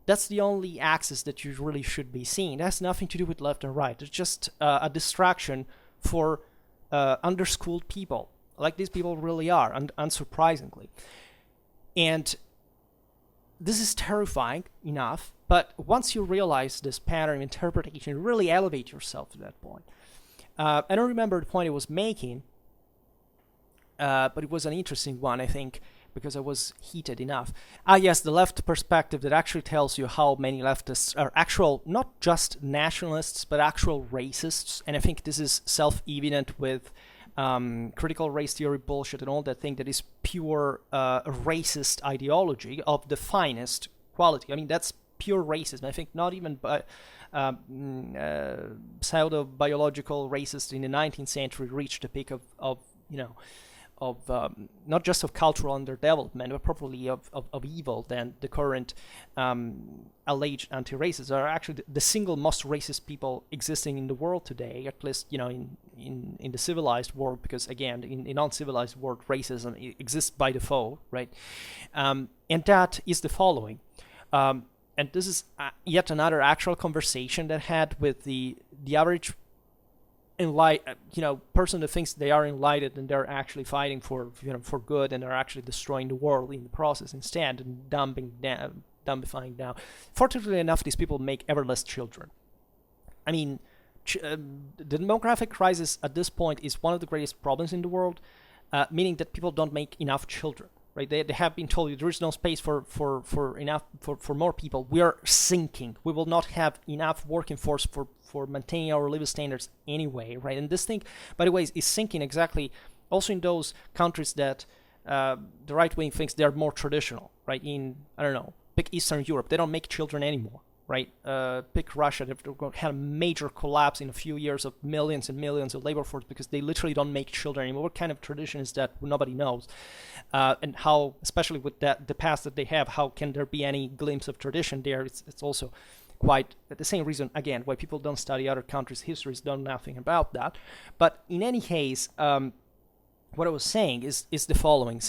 That's the only axis that you really should be seeing. It has nothing to do with left and right. It's just a distraction for underschooled people, like these people really are, unsurprisingly. And this is terrifying enough, but once you realize this pattern of interpretation, you really elevate yourself to that point. I don't remember the point I was making, but it was an interesting one, I think, because I was heated enough. Yes, the left perspective that actually tells you how many leftists are actual, not just nationalists, but actual racists. And I think this is self-evident with critical race theory bullshit and all that thing that is pure racist ideology of the finest quality. I mean, that's pure racism. I think not even pseudo-biological racists in the 19th century reached the peak of not just of cultural underdevelopment, but probably of evil than the current alleged anti-racists are actually the single most racist people existing in the world today, at least, in the civilized world, because again, in uncivilized world, racism exists by default, right? And that is the following. And this is yet another actual conversation that I had with the average person that thinks they are enlightened and they're actually fighting for good and they're actually destroying the world in the process instead and dumbifying down. Fortunately enough, these people make ever less children. I mean, the demographic crisis at this point is one of the greatest problems in the world, meaning that people don't make enough children. Right? They have been told there is no space for more people. We are sinking. We will not have enough working force for maintaining our living standards anyway, right? And this thing, by the way, is sinking exactly also in those countries that the right wing thinks they're more traditional, right? Pick Eastern Europe. They don't make children anymore, right? Pick Russia. They've had a major collapse in a few years of millions and millions of labor force because they literally don't make children anymore. What kind of tradition is that? Nobody knows. And how, especially with the past that they have, how can there be any glimpse of tradition there? It's also quite the same reason, again, why people don't study other countries' histories, don't know nothing about that. But in any case, what I was saying is the following,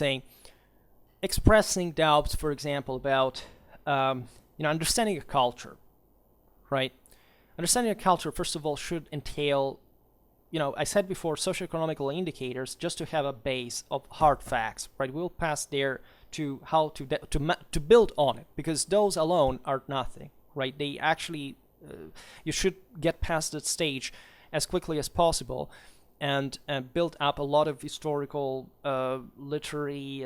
expressing doubts, for example, about understanding a culture, right? Understanding a culture, first of all, should entail, I said before, socioeconomical indicators just to have a base of hard facts, right? We'll pass there to how to build on it, because those alone are nothing, right? They actually, you should get past that stage as quickly as possible and built up a lot of historical, literary,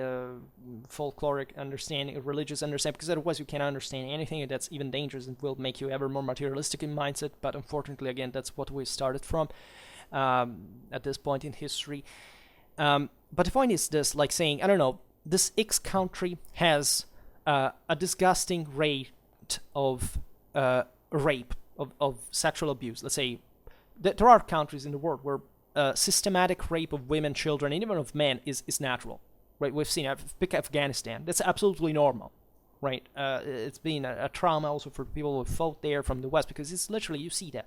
folkloric understanding, religious understanding, because otherwise you can't understand anything, and that's even dangerous and will make you ever more materialistic in mindset. But unfortunately, again, that's what we started from at this point in history. But the point is this, like saying, I don't know, this X country has a disgusting rate of rape, of sexual abuse. Let's say that there are countries in the world where systematic rape of women, children, and even of men is natural, right? We've seen, pick Afghanistan, that's absolutely normal, right? It's been a trauma also for people who fought there from the West, because it's literally, you see that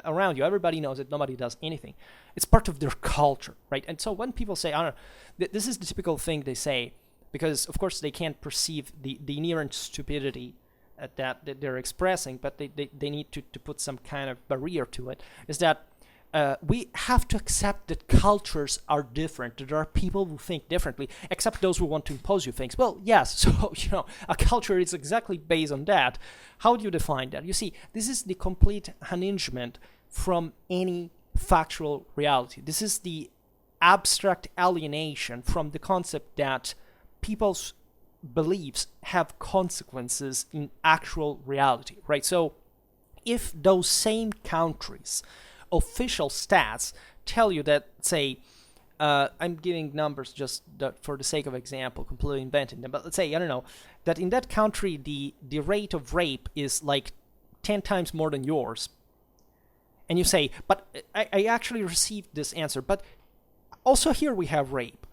around you. Everybody knows it, nobody does anything. It's part of their culture, right? And so when people say, I don't know, this is the typical thing they say, because of course they can't perceive the inherent stupidity that they're expressing, but they need to put some kind of barrier to it, is that we have to accept that cultures are different, that there are people who think differently, except those who want to impose you things. Well, yes, so, a culture is exactly based on that. How do you define that? You see, this is the complete unhingement from any factual reality. This is the abstract alienation from the concept that people's beliefs have consequences in actual reality, right? So if those same countries' official stats tell you that, say, I'm giving numbers just for the sake of example, completely inventing them, but let's say, I don't know, that in that country the rate of rape is like 10 times more than yours, and you say, but I actually received this answer, but also here we have rape.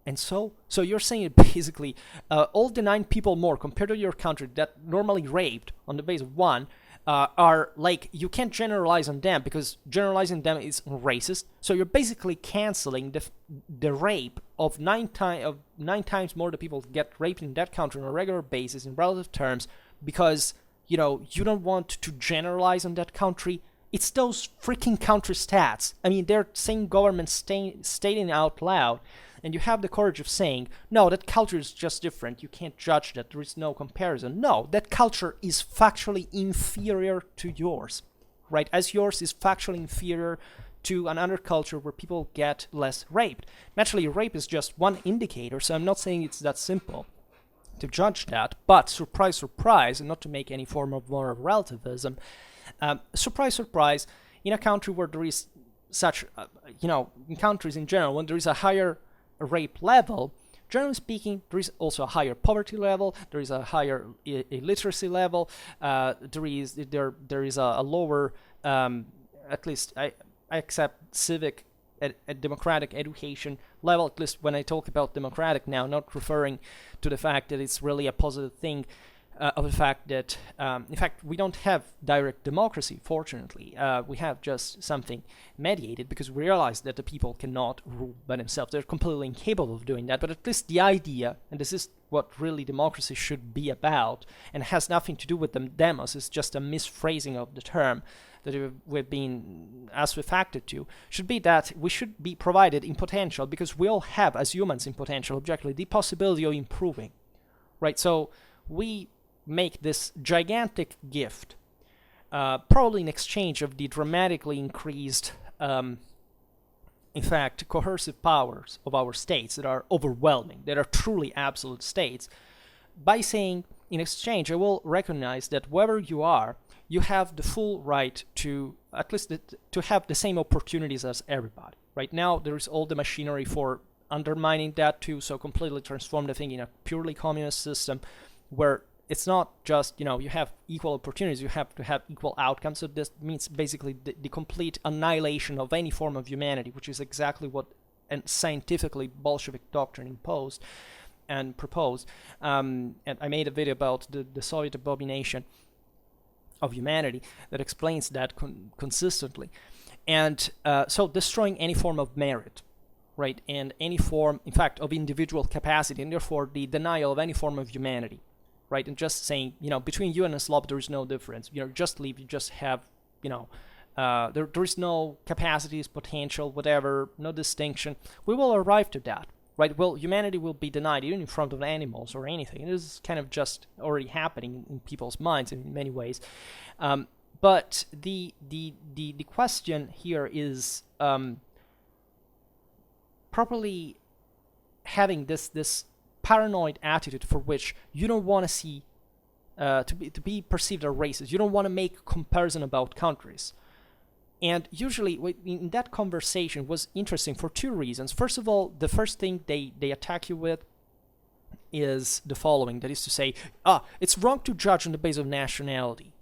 And so you're saying that basically all the 9 people more compared to your country that normally raped on the base of 1 are like, you can't generalize on them because generalizing them is racist. So you're basically canceling the rape of 9 times more the people get raped in that country on a regular basis in relative terms, because you don't want to generalize on that country. It's those freaking country stats. I mean, they're saying government stating out loud. And you have the courage of saying, no, that culture is just different. You can't judge that. There is no comparison. No, that culture is factually inferior to yours, right? As yours is factually inferior to another culture where people get less raped. Naturally, rape is just one indicator, so I'm not saying it's that simple to judge that. But surprise, surprise, and not to make any form of moral relativism, surprise, surprise, in a country where there is such, in countries in general, when there is a higher rape level, generally speaking, there is also a higher poverty level, there is a higher illiteracy level, there is a lower, at least I accept civic and democratic education level, at least when I talk about democratic now, not referring to the fact that it's really a positive thing, of the fact that, in fact, we don't have direct democracy, fortunately. We have just something mediated, because we realize that the people cannot rule by themselves. They're completely incapable of doing that. But at least the idea, and this is what really democracy should be about, and has nothing to do with the demos, it's just a misphrasing of the term that we've been asphyxiated to, should be that we should be provided in potential, because we all have, as humans in potential, objectively, the possibility of improving, right? So we make this gigantic gift, probably in exchange of the dramatically increased, in fact, coercive powers of our states that are overwhelming, that are truly absolute states, by saying, in exchange, I will recognize that wherever you are, you have the full right to, at least to have the same opportunities as everybody. Right now, there is all the machinery for undermining that too, so completely transform the thing in a purely communist system, where it's not just, you have equal opportunities, you have to have equal outcomes. So this means basically the complete annihilation of any form of humanity, which is exactly what scientifically Bolshevik doctrine imposed and proposed. And I made a video about the Soviet abomination of humanity that explains that consistently. And so destroying any form of merit, right, and any form, in fact, of individual capacity, and therefore the denial of any form of humanity. Right, and just saying, between you and a slob, there is no difference. Just leave. You just have, there is no capacities, potential, whatever, no distinction. We will arrive to that, right? Well, humanity will be denied even in front of animals or anything. It is kind of just already happening in people's minds in many ways. But the question here is properly having this paranoid attitude for which you don't want to see to be perceived as racist. You don't want to make comparison about countries. And usually in that conversation was interesting for two reasons. First of all, the first thing they attack you with is the following. That is to say, it's wrong to judge on the basis of nationality.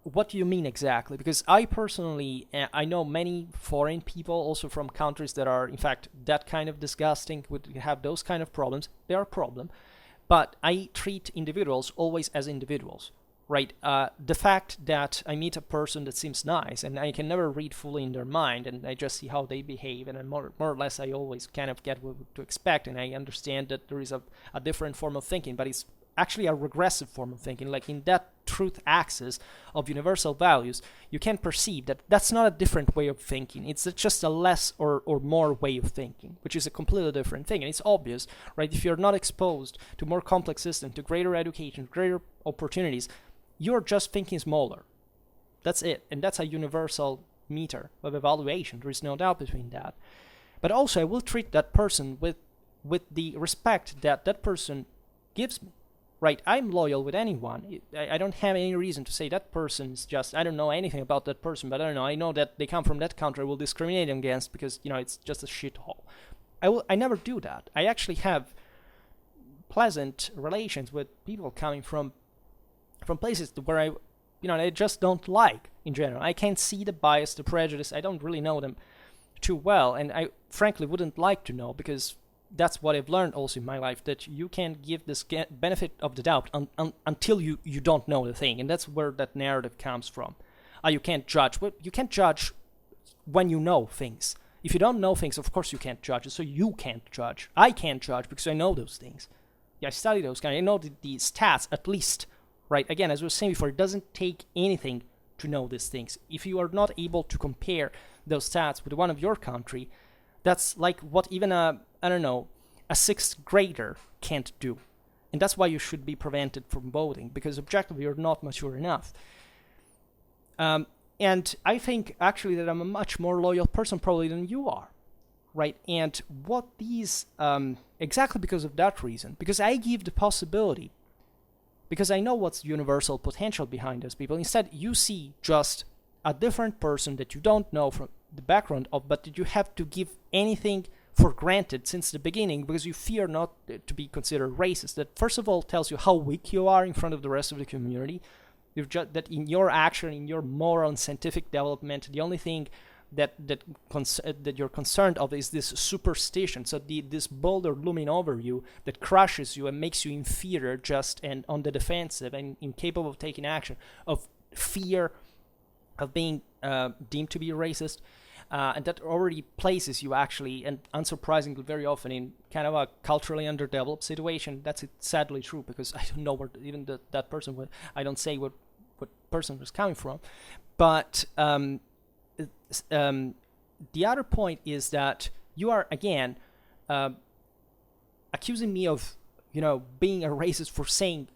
What do you mean exactly? Because I personally, I know many foreign people also from countries that are in fact that kind of disgusting, would have those kind of problems. They are a problem. But I treat individuals always as individuals, right? The fact that I meet a person that seems nice and I can never read fully in their mind, and I just see how they behave, and more or less I always kind of get what to expect, and I understand that there is a different form of thinking, but it's actually a regressive form of thinking. Like in that truth axis of universal values, you can perceive that that's not a different way of thinking. It's just a less or more way of thinking, which is a completely different thing. And it's obvious, right? If you're not exposed to more complex systems, to greater education, greater opportunities, you're just thinking smaller. That's it. And that's a universal meter of evaluation. There is no doubt between that. But also, I will treat that person with the respect that that person gives me. Right, I'm loyal with anyone. I don't have any reason to say that person's just, I don't know anything about that person, but I don't know, I know that they come from that country, I will discriminate them against because, it's just a shithole. I never do that. I actually have pleasant relations with people coming from places where I just don't like in general. I can't see the bias, the prejudice. I don't really know them too well, and I frankly wouldn't like to know, because that's what I've learned also in my life, that you can give this benefit of the doubt until you don't know the thing. And that's where that narrative comes from. You can't judge. Well, you can't judge when you know things. If you don't know things, of course you can't judge it, so you can't judge. I can't judge because I know those things. Yeah, I study those kind. I know the stats at least, right? Again, as I was saying before, it doesn't take anything to know these things. If you are not able to compare those stats with one of your country, that's like what even a sixth grader can't do. And that's why you should be prevented from voting, because objectively you're not mature enough. And I think actually that I'm a much more loyal person probably than you are, right? And what these, exactly because of that reason, because I give the possibility, because I know what's universal potential behind those people. Instead, you see just a different person that you don't know from the background of, but that you have to give anything for granted since the beginning because you fear not to be considered racist. That first of all tells you how weak you are in front of the rest of the community. That in your action, in your moral and scientific development, the only thing that you're concerned of is this superstition. So this boulder looming over you that crushes you and makes you inferior, just and on the defensive and incapable of taking action, of fear of being deemed to be racist. And that already places you actually, and unsurprisingly very often, in kind of a culturally underdeveloped situation. That's sadly true, because I don't know where even that person would, I don't say what person was coming from. But the other point is that you are, again, accusing me of, being a racist for saying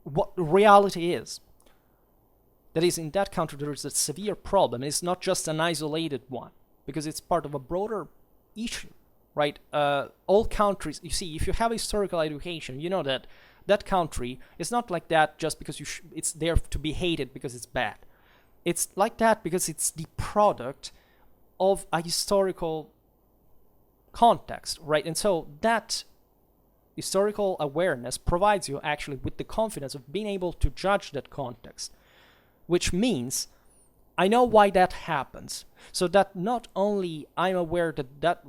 what reality is. That is, in that country, there is a severe problem. It's not just an isolated one, because it's part of a broader issue, right? All countries, you see, if you have historical education, you know that that country is not like that just because it's there to be hated because it's bad. It's like that because it's the product of a historical context, right? And so that historical awareness provides you actually with the confidence of being able to judge that context. Which means I know why that happens. So that not only I'm aware that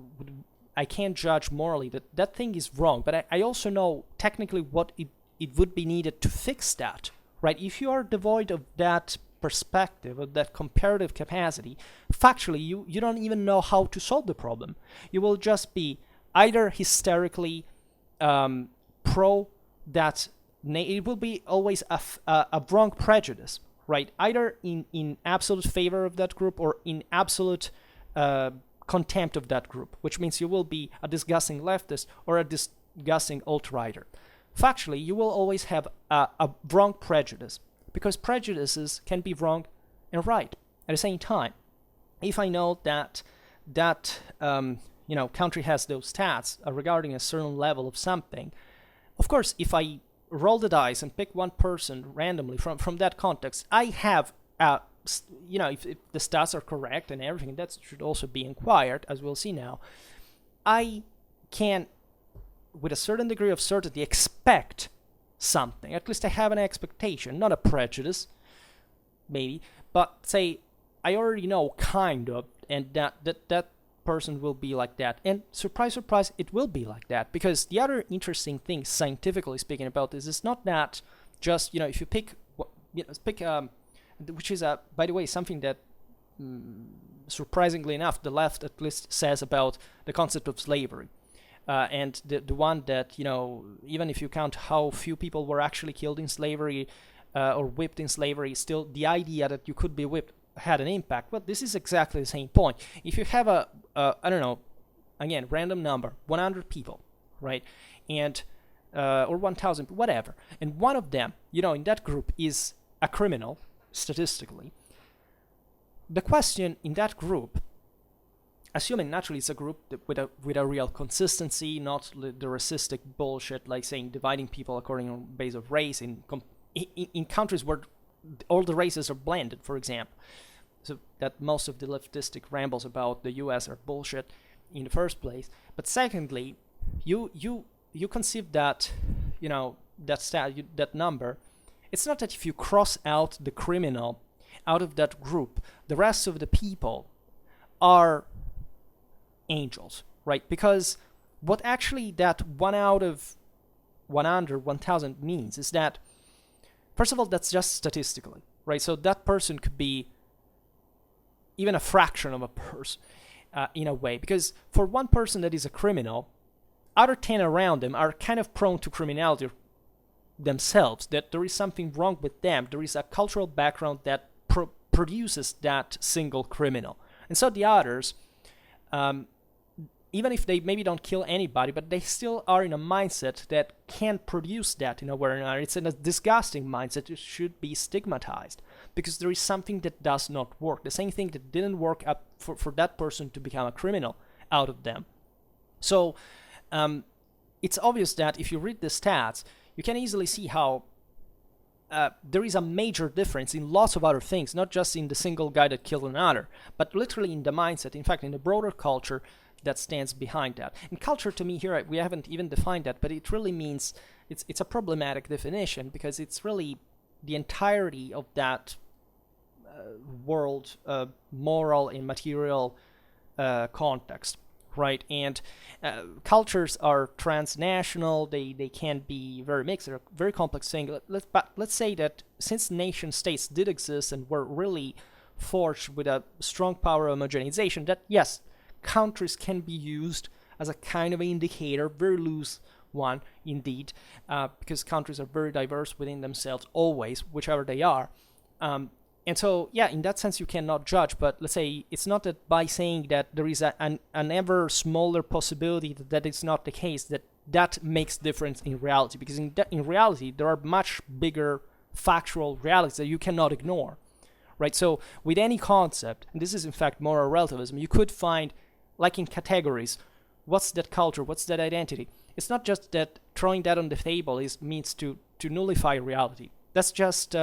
I can't judge morally that thing is wrong, but I also know technically what it would be needed to fix that, right? If you are devoid of that perspective, of that comparative capacity, factually you don't even know how to solve the problem. You will just be either hysterically pro that, it will be always a wrong prejudice, right? Either in absolute favor of that group or in absolute contempt of that group, which means you will be a disgusting leftist or a disgusting alt-righter. Factually, you will always have a wrong prejudice because prejudices can be wrong and right at the same time. If I know that country has those stats regarding a certain level of something, of course, if I roll the dice and pick one person randomly from that context, I have if the stats are correct and everything, that should also be inquired, as we'll see now, I can, with a certain degree of certainty, expect something. At least I have an expectation, not a prejudice, maybe, but say I already know kind of, and that person will be like that. And surprise, surprise, it will be like that, because the other interesting thing, scientifically speaking, about this is not that just, if you pick, which is, by the way, something that, surprisingly enough, the left at least says about the concept of slavery. And the one that, even if you count how few people were actually killed in slavery or whipped in slavery, still the idea that you could be whipped had an impact. Well, this is exactly the same point. If you have again, random number, 100 people, right, and or 1,000, whatever, and one of them, in that group is a criminal, statistically, the question in that group, assuming naturally it's a group with a real consistency, not the racistic bullshit like saying dividing people according on base of race in countries where all the races are blended, for example. So that most of the leftistic rambles about the US are bullshit in the first place. But secondly, you conceive that, that number. It's not that if you cross out the criminal out of that group, the rest of the people are angels, right? Because what actually that 1 out of 100, 1,000 means is that, first of all, that's just statistically, right? So that person could be even a fraction of a person in a way, because for one person that is a criminal, other 10 around them are kind of prone to criminality themselves, that there is something wrong with them. There is a cultural background that produces that single criminal. And so the others, even if they maybe don't kill anybody, but they still are in a mindset that can produce that in a way or another. It's in a disgusting mindset. It should be stigmatized because there is something that does not work. The same thing that didn't work up for that person to become a criminal out of them. So it's obvious that if you read the stats, you can easily see how there is a major difference in lots of other things, not just in the single guy that killed another, but literally in the mindset, in fact, in the broader culture that stands behind that. And culture, to me, here, we haven't even defined that, but it really means, it's a problematic definition, because it's really the entirety of that world, moral and material context. Right, and cultures are transnational. They can be very mixed. They're a very complex thing. Let's say that since nation states did exist and were really forged with a strong power of homogenization, that yes, countries can be used as a kind of indicator, very loose one indeed, because countries are very diverse within themselves always, whichever they are. And so, yeah, in that sense, you cannot judge. But let's say it's not that by saying that there is an ever smaller possibility that it's not the case, that makes difference in reality. Because in reality, there are much bigger factual realities that you cannot ignore, right? So with any concept, and this is in fact moral relativism, you could find, like in categories, what's that culture, what's that identity? It's not just that throwing that on the table means to nullify reality. That's just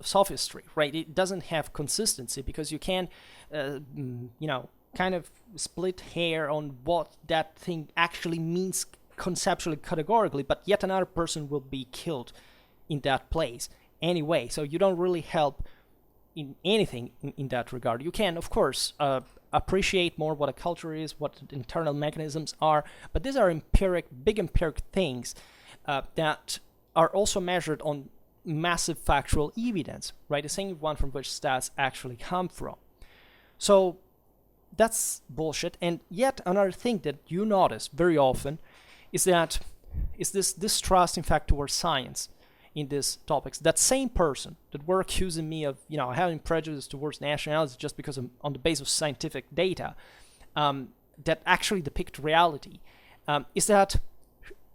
sophistry, right? It doesn't have consistency because you can, kind of split hair on what that thing actually means conceptually, categorically, but yet another person will be killed in that place anyway. So you don't really help in anything in that regard. You can, of course, appreciate more what a culture is, what the internal mechanisms are, but these are big empiric things that are also measured on massive factual evidence, right? The same one from which stats actually come from. So that's bullshit. And yet another thing that you notice very often is this distrust, in fact, towards science in these topics. That same person that were accusing me of, having prejudice towards nationalism just because on the basis of scientific data that actually depict reality, is that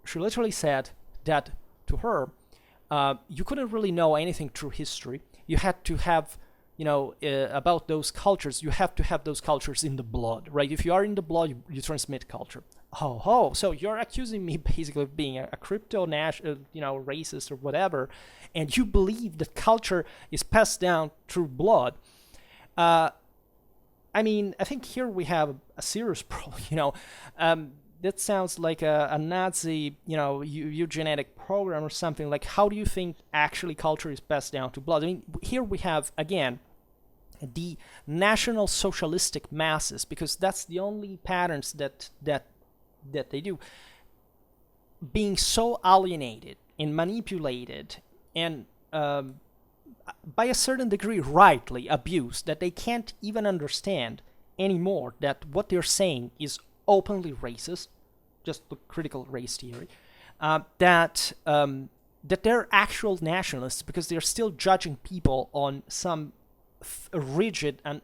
she literally said that to her, you couldn't really know anything through history. You had to have, about those cultures, you have to have those cultures in the blood, right? If you are in the blood, you transmit culture. So you're accusing me basically of being a crypto racist or whatever, and you believe that culture is passed down through blood. I think here we have a serious problem. That sounds like a Nazi, eugenetic program or something. Like, how do you think actually culture is passed down to blood? Here we have, again, the national socialistic masses, because that's the only patterns that they do, being so alienated and manipulated and by a certain degree rightly abused, that they can't even understand anymore that what they're saying is openly racist, just the critical race theory, that they're actual nationalists because they're still judging people on some rigid and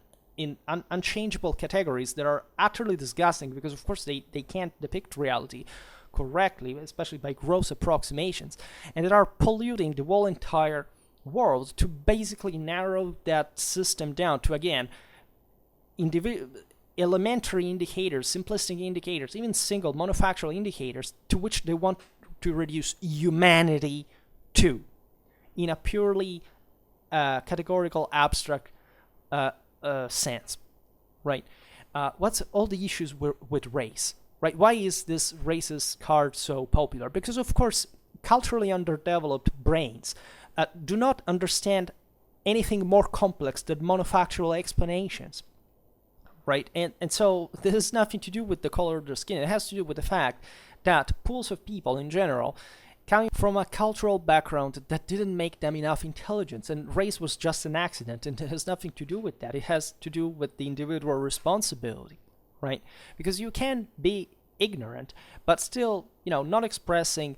unchangeable categories that are utterly disgusting, because of course they can't depict reality correctly, especially by gross approximations, and that are polluting the whole entire world to basically narrow that system down to, again, elementary indicators, simplistic indicators, even single monofactual indicators to which they want to reduce humanity to, in a purely categorical, abstract sense, right? What's all the issues with race, right? Why is this racist card so popular? Because, of course, culturally underdeveloped brains do not understand anything more complex than monofactual explanations, right? And so this has nothing to do with the color of their skin. It has to do with the fact that pools of people in general coming from a cultural background that didn't make them enough intelligence, and race was just an accident, and it has nothing to do with that. It has to do with the individual responsibility, right? Because you can be ignorant, but still, not expressing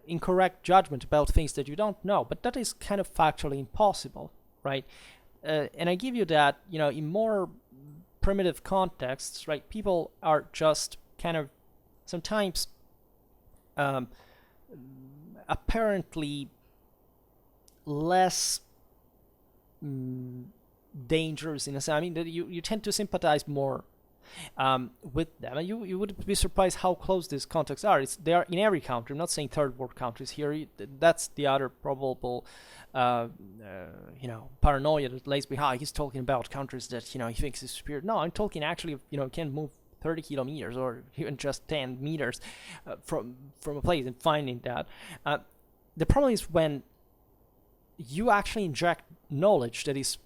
incorrect judgment about things that you don't know, but that is kind of factually impossible, right? And I give you that, in more primitive contexts, right? People are just kind of sometimes apparently less dangerous in a sense. You tend to sympathize more with them, and you would be surprised how close these contexts are. They are in every country. I'm not saying third world countries here. That's the other probable paranoia that lays behind. He's talking about countries that he thinks is superior. No, I'm talking actually can move 30 kilometers or even just 10 meters from a place and finding that. The problem is when you actually inject knowledge that is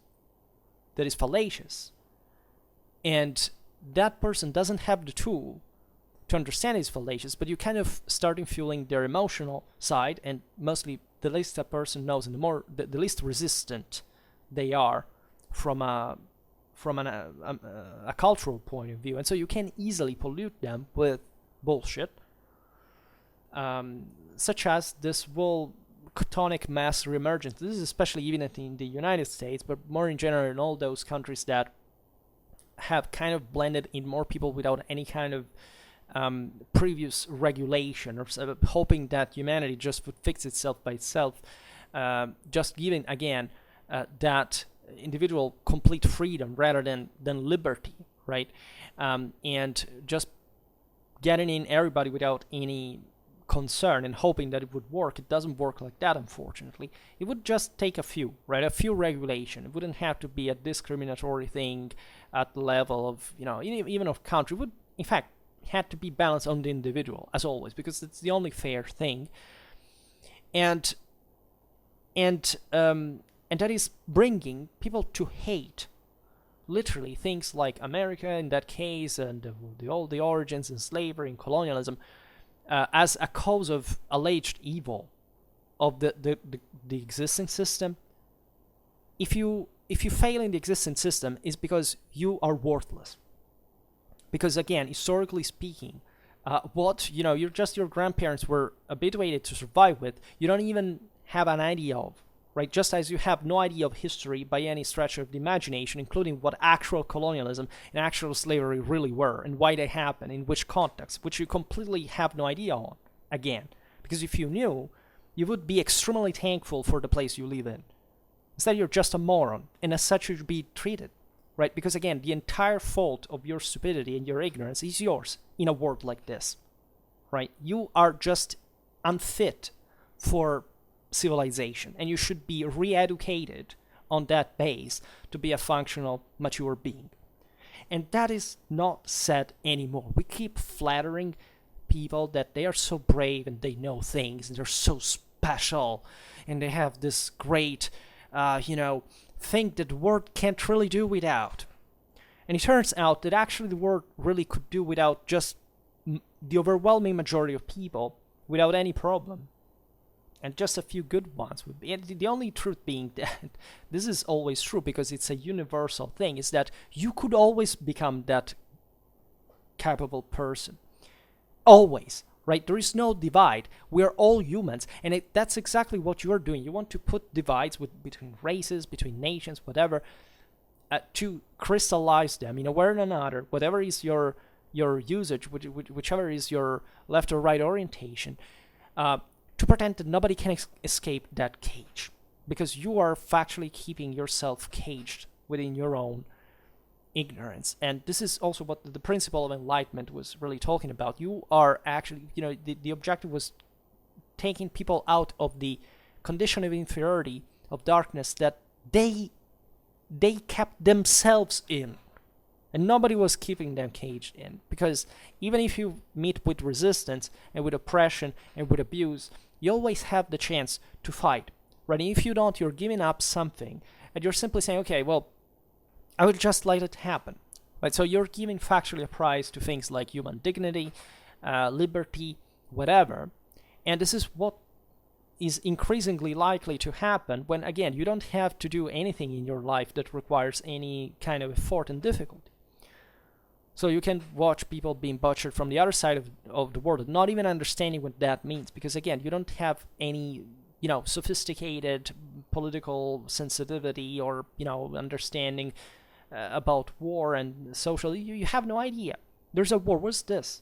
fallacious, and that person doesn't have the tool to understand it's fallacious, but you kind of starting fueling their emotional side, and mostly the least a person knows and the least resistant they are from a cultural point of view, and so you can easily pollute them with bullshit, such as this whole chthonic mass reemergence. This is especially even in the United States, but more in general in all those countries that have kind of blended in more people without any kind of previous regulation, or hoping that humanity just would fix itself by itself, just giving, again, that individual complete freedom rather than liberty, right? And just getting in everybody without any concern and hoping that it would work. It doesn't work like that, unfortunately. It would just take a few regulation. It wouldn't have to be a discriminatory thing at the level of, even of country. It would, in fact, had to be balanced on the individual, as always, because it's the only fair thing. And that is bringing people to hate, literally, things like America in that case, and all the origins in slavery and colonialism, as a cause of alleged evil of the existing system. If you fail in the existing system, it's because you are worthless. Because, again, historically speaking, what your grandparents were habituated to survive with, you don't even have an idea of, right? Just as you have no idea of history by any stretch of the imagination, including what actual colonialism and actual slavery really were, and why they happened, in which context, which you completely have no idea on, again. Because if you knew, You would be extremely thankful for the place you live in. Instead, you're just a moron, and as such you should be treated, right? Because again, the entire fault of your stupidity and your ignorance is yours in a world like this, right? You are just unfit for civilization, and you should be re-educated on that base to be a functional, mature being. And that is not said anymore. We keep flattering people that they are so brave and they know things and they're so special and they have this great, thing that the world can't really do without. And it turns out that actually the world really could do without just the overwhelming majority of people without any problem. And just a few good ones would be. And the only truth being that this is always true because it's a universal thing, is that you could always become that capable person. Always, right? There is no divide. We are all humans. And that's exactly what you're doing. You want to put divides between races, between nations, whatever, to crystallize them in a way or another, whatever is your usage, whichever is your left or right orientation, to pretend that nobody can escape that cage, because you are factually keeping yourself caged within your own ignorance. And this is also what the principle of enlightenment was really talking about. You are actually, the objective was taking people out of the condition of inferiority, of darkness that they kept themselves in. And nobody was keeping them caged in. Because even if you meet with resistance and with oppression and with abuse, you always have the chance to fight. Right? And if you don't, you're giving up something. And you're simply saying, okay, well, I will just let it happen. Right? So you're giving factually a prize to things like human dignity, liberty, whatever. And this is what is increasingly likely to happen when, again, you don't have to do anything in your life that requires any kind of effort and difficulty. So you can watch people being butchered from the other side of the world, not even understanding what that means. Because again, you don't have any, sophisticated political sensitivity or, understanding about war and social. You have no idea. There's a war. What's this?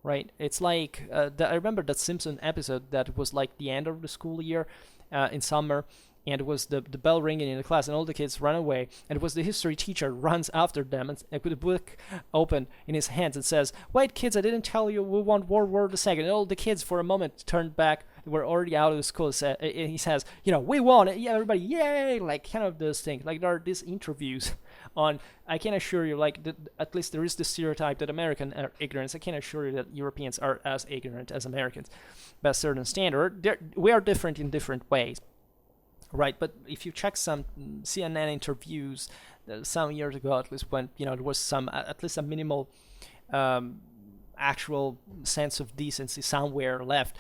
Right? It's like, I remember that Simpson episode that was like the end of the school year in summer. And it was the bell ringing in the class, and all the kids run away. And it was the history teacher runs after them and with a book open in his hands and says, "Wait, kids, I didn't tell you we won World War II." And all the kids, for a moment, turned back. They were already out of the school. And he says, "We won!" Yeah, everybody, yay! Like kind of those things. Like there are these interviews on. I can assure you, at least there is the stereotype that Americans are ignorant. I can assure you that Europeans are as ignorant as Americans, by a certain standard. We are different in different ways. Right, but if you check some CNN interviews some years ago, at least when there was some, at least a minimal actual sense of decency somewhere left,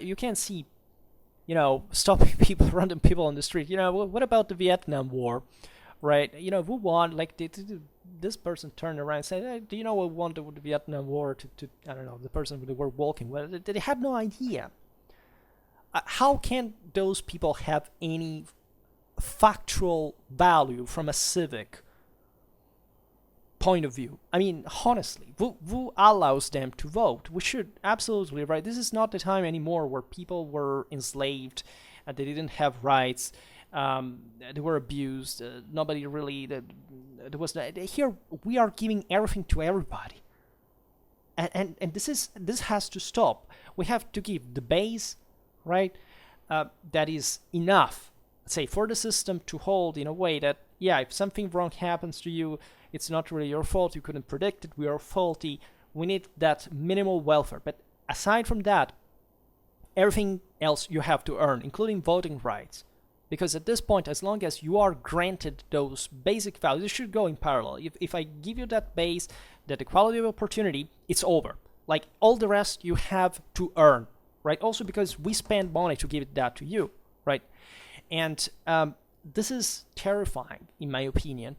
you can see, stopping people, random people on the street. What about the Vietnam War, right? Who won? Like this person turned around and said, hey, "Do you know who won the Vietnam War?" To I don't know, the person they were walking with. They had no idea. How can those people have any factual value from a civic point of view? I mean, honestly, who allows them to vote? We should absolutely, right? This is not the time anymore where people were enslaved, they didn't have rights, they were abused. Nobody really. There was here. We are giving everything to everybody, and this has to stop. We have to give the base. Right, that is enough, say, for the system to hold in a way that, if something wrong happens to you, it's not really your fault, you couldn't predict it, we are faulty, we need that minimal welfare. But aside from that, everything else you have to earn, including voting rights. Because at this point, as long as you are granted those basic values, it should go in parallel. If I give you that base, that equality of opportunity, it's over. Like all the rest you have to earn. Right, also because we spend money to give that to you, right? And this is terrifying, in my opinion,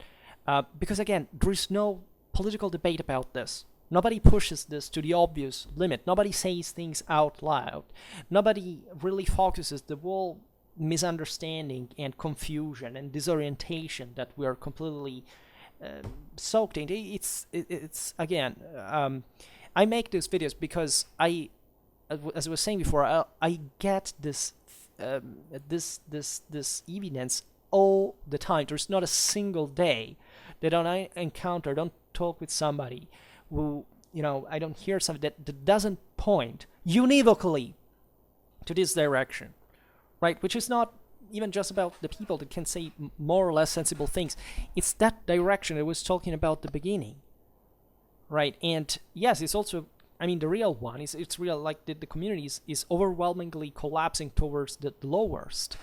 because again, there is no political debate about this. Nobody pushes this to the obvious limit. Nobody says things out loud. Nobody really focuses the whole misunderstanding and confusion and disorientation that we are completely soaked in. It's again, I make these videos because I as I was saying before, I get this evidence all the time. There's not a single day that I encounter, don't talk with somebody who, I don't hear something that doesn't point univocally to this direction, right? Which is not even just about the people that can say more or less sensible things. It's that direction I was talking about at the beginning, right? And yes, it's also, the real one is, it's real, like the community is overwhelmingly collapsing towards the lowest.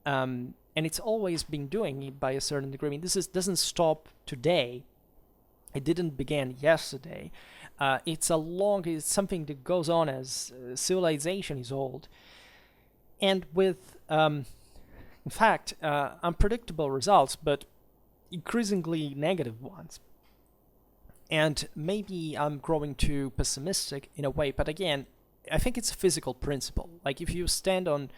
And it's always been doing it by a certain degree. This doesn't stop today. It didn't begin yesterday. It's something that goes on as civilization is old. And with, in fact, unpredictable results, but increasingly negative ones. And maybe I'm growing too pessimistic in a way, but again, I think it's a physical principle. Like if you stand on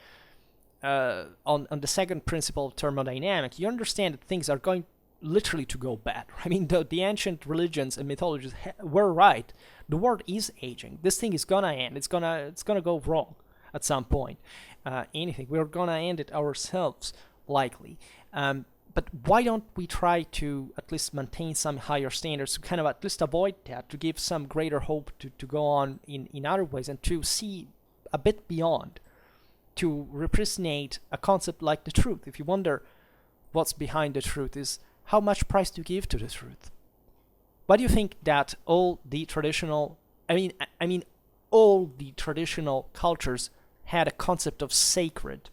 the second principle of thermodynamics, you understand that things are going literally to go bad. The ancient religions and mythologies were right. The world is aging. This thing is gonna end. It's gonna go wrong at some point. We're gonna end it ourselves, likely. But why don't we try to at least maintain some higher standards to kind of at least avoid that, to give some greater hope to go on in other ways, and to see a bit beyond, to represent a concept like the truth. If you wonder what's behind the truth, is how much price to give to the truth. Why do you think that all the traditional, all the traditional cultures had a concept of sacred?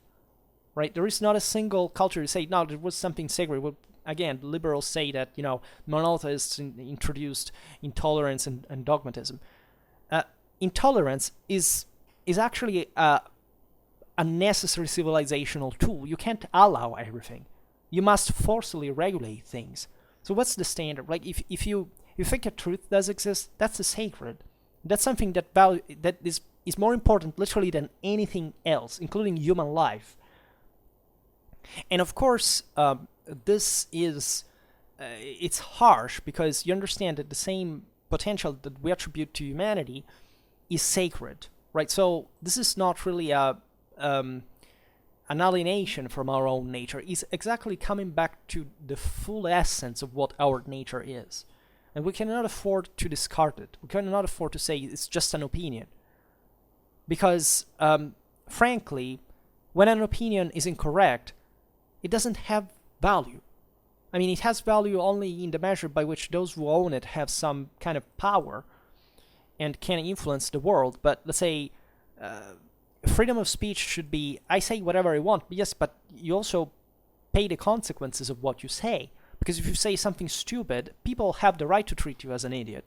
Right, there is not a single culture to say, no, there was something sacred. Well, again, liberals say that, monotheists introduced intolerance and dogmatism. Intolerance is actually a necessary civilizational tool. You can't allow everything. You must forcibly regulate things. So what's the standard? Like if you think a truth does exist, that's a sacred. That's something that is more important literally than anything else, including human life. And of course, this is, it's harsh because you understand that the same potential that we attribute to humanity is sacred, right? So this is not really an alienation from our own nature. It's exactly coming back to the full essence of what our nature is. And we cannot afford to discard it. We cannot afford to say it's just an opinion. Because, frankly, when an opinion is incorrect, it doesn't have value. It has value only in the measure by which those who own it have some kind of power and can influence the world. But let's say freedom of speech should be, I say whatever I want, yes, but you also pay the consequences of what you say. Because if you say something stupid, people have the right to treat you as an idiot.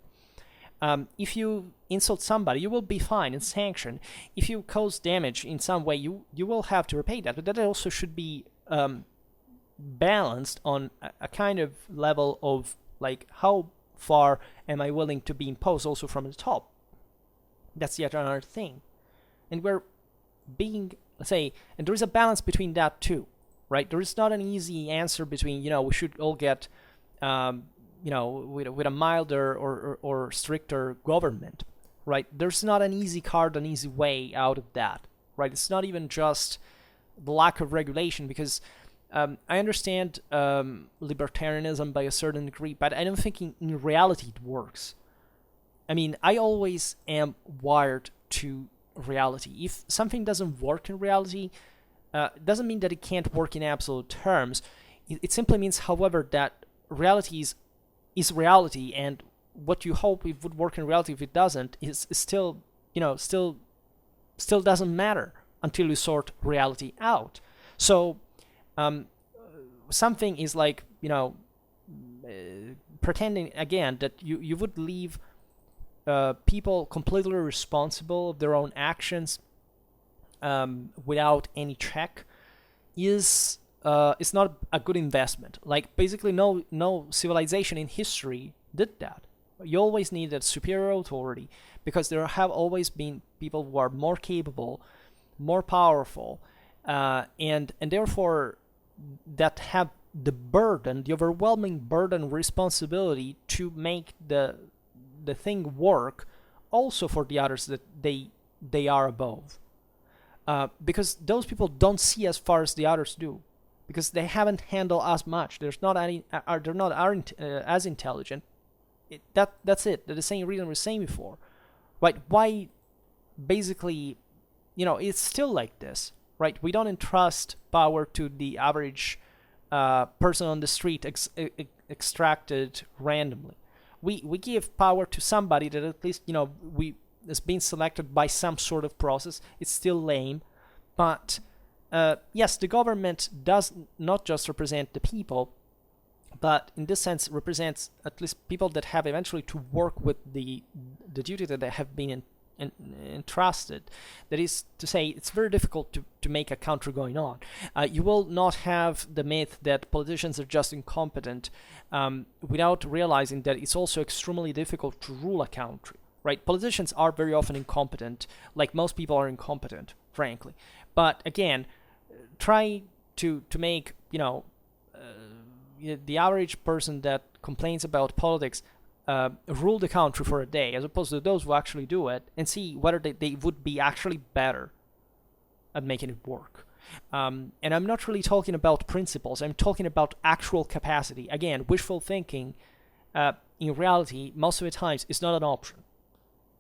If you insult somebody, you will be fined and sanctioned. If you cause damage in some way, you will have to repay that. But that also should be balanced on a kind of level of like how far am I willing to be imposed also from the top. That's yet another thing. And we're being, let's say, and there is a balance between that too, right? There is not an easy answer between, we should all get with a milder or stricter government, right? There's not an easy card, an easy way out of that, right? It's not even just the lack of regulation, because I understand libertarianism by a certain degree, but I don't think in reality it works. I always am wired to reality. If something doesn't work in reality, it doesn't mean that it can't work in absolute terms. It simply means, however, that reality is reality, and what you hope it would work in reality, if it doesn't, is still doesn't matter until you sort reality out. So something is like, pretending again that you would leave people completely responsible of their own actions without any check is not a good investment. Like basically no civilization in history did that. You always needed superior authority, because there have always been people who are more capable, more powerful, and therefore that have the overwhelming burden, responsibility to make the thing work also for the others that they they are above. Because those people don't see as far as the others do, because they haven't handled as much. They're not aren't as intelligent. That's it. The same reason we were saying before, right? Why, basically, it's still like this, right? We don't entrust power to the average person on the street extracted randomly. We give power to somebody that at least we is being selected by some sort of process. It's still lame, but yes, the government does not just represent the people, but in this sense represents at least people that have eventually to work with the duty that they have been entrusted. That is to say, it's very difficult to make a country going on. You will not have the myth that politicians are just incompetent without realizing that it's also extremely difficult to rule a country, right? Politicians are very often incompetent, like most people are incompetent, frankly. But again, try to make the average person that complains about politics rule the country for a day, as opposed to those who actually do it, and see whether they would be actually better at making it work. And I'm not really talking about principles. I'm talking about actual capacity. Again, wishful thinking, in reality, most of the times, is not an option,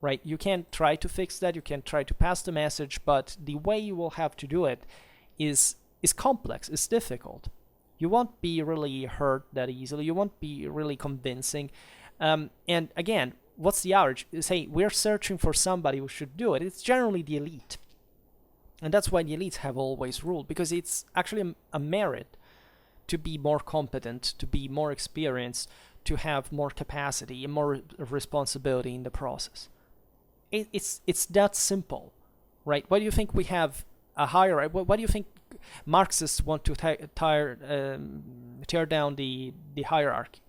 right? You can try to fix that. You can try to pass the message, but the way you will have to do it is complex. It's difficult. You won't be really hurt that easily. You won't be really convincing. And again, what's the average? Say we're searching for somebody who should do it. It's generally the elite. And that's why the elites have always ruled, because it's actually a merit to be more competent, to be more experienced, to have more capacity and more responsibility in the process. It's that simple, right? Why do you think we have a hierarchy? Why do you think Marxists want to tear down the hierarchy?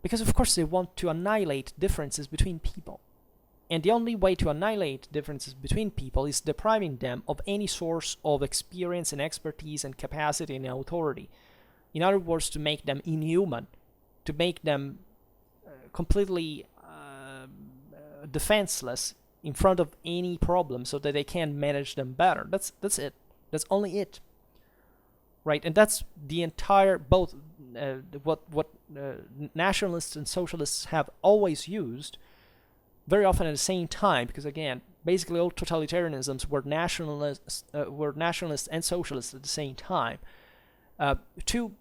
Because of course they want to annihilate differences between people. And the only way to annihilate differences between people is depriving them of any source of experience and expertise and capacity and authority. In other words, to make them inhuman, to make them completely defenseless in front of any problem so that they can manage them better. That's it. That's only it. Right? And that's the entire, both what nationalists and socialists have always used, very often at the same time, because again, basically all totalitarianisms were nationalists and socialists at the same time, to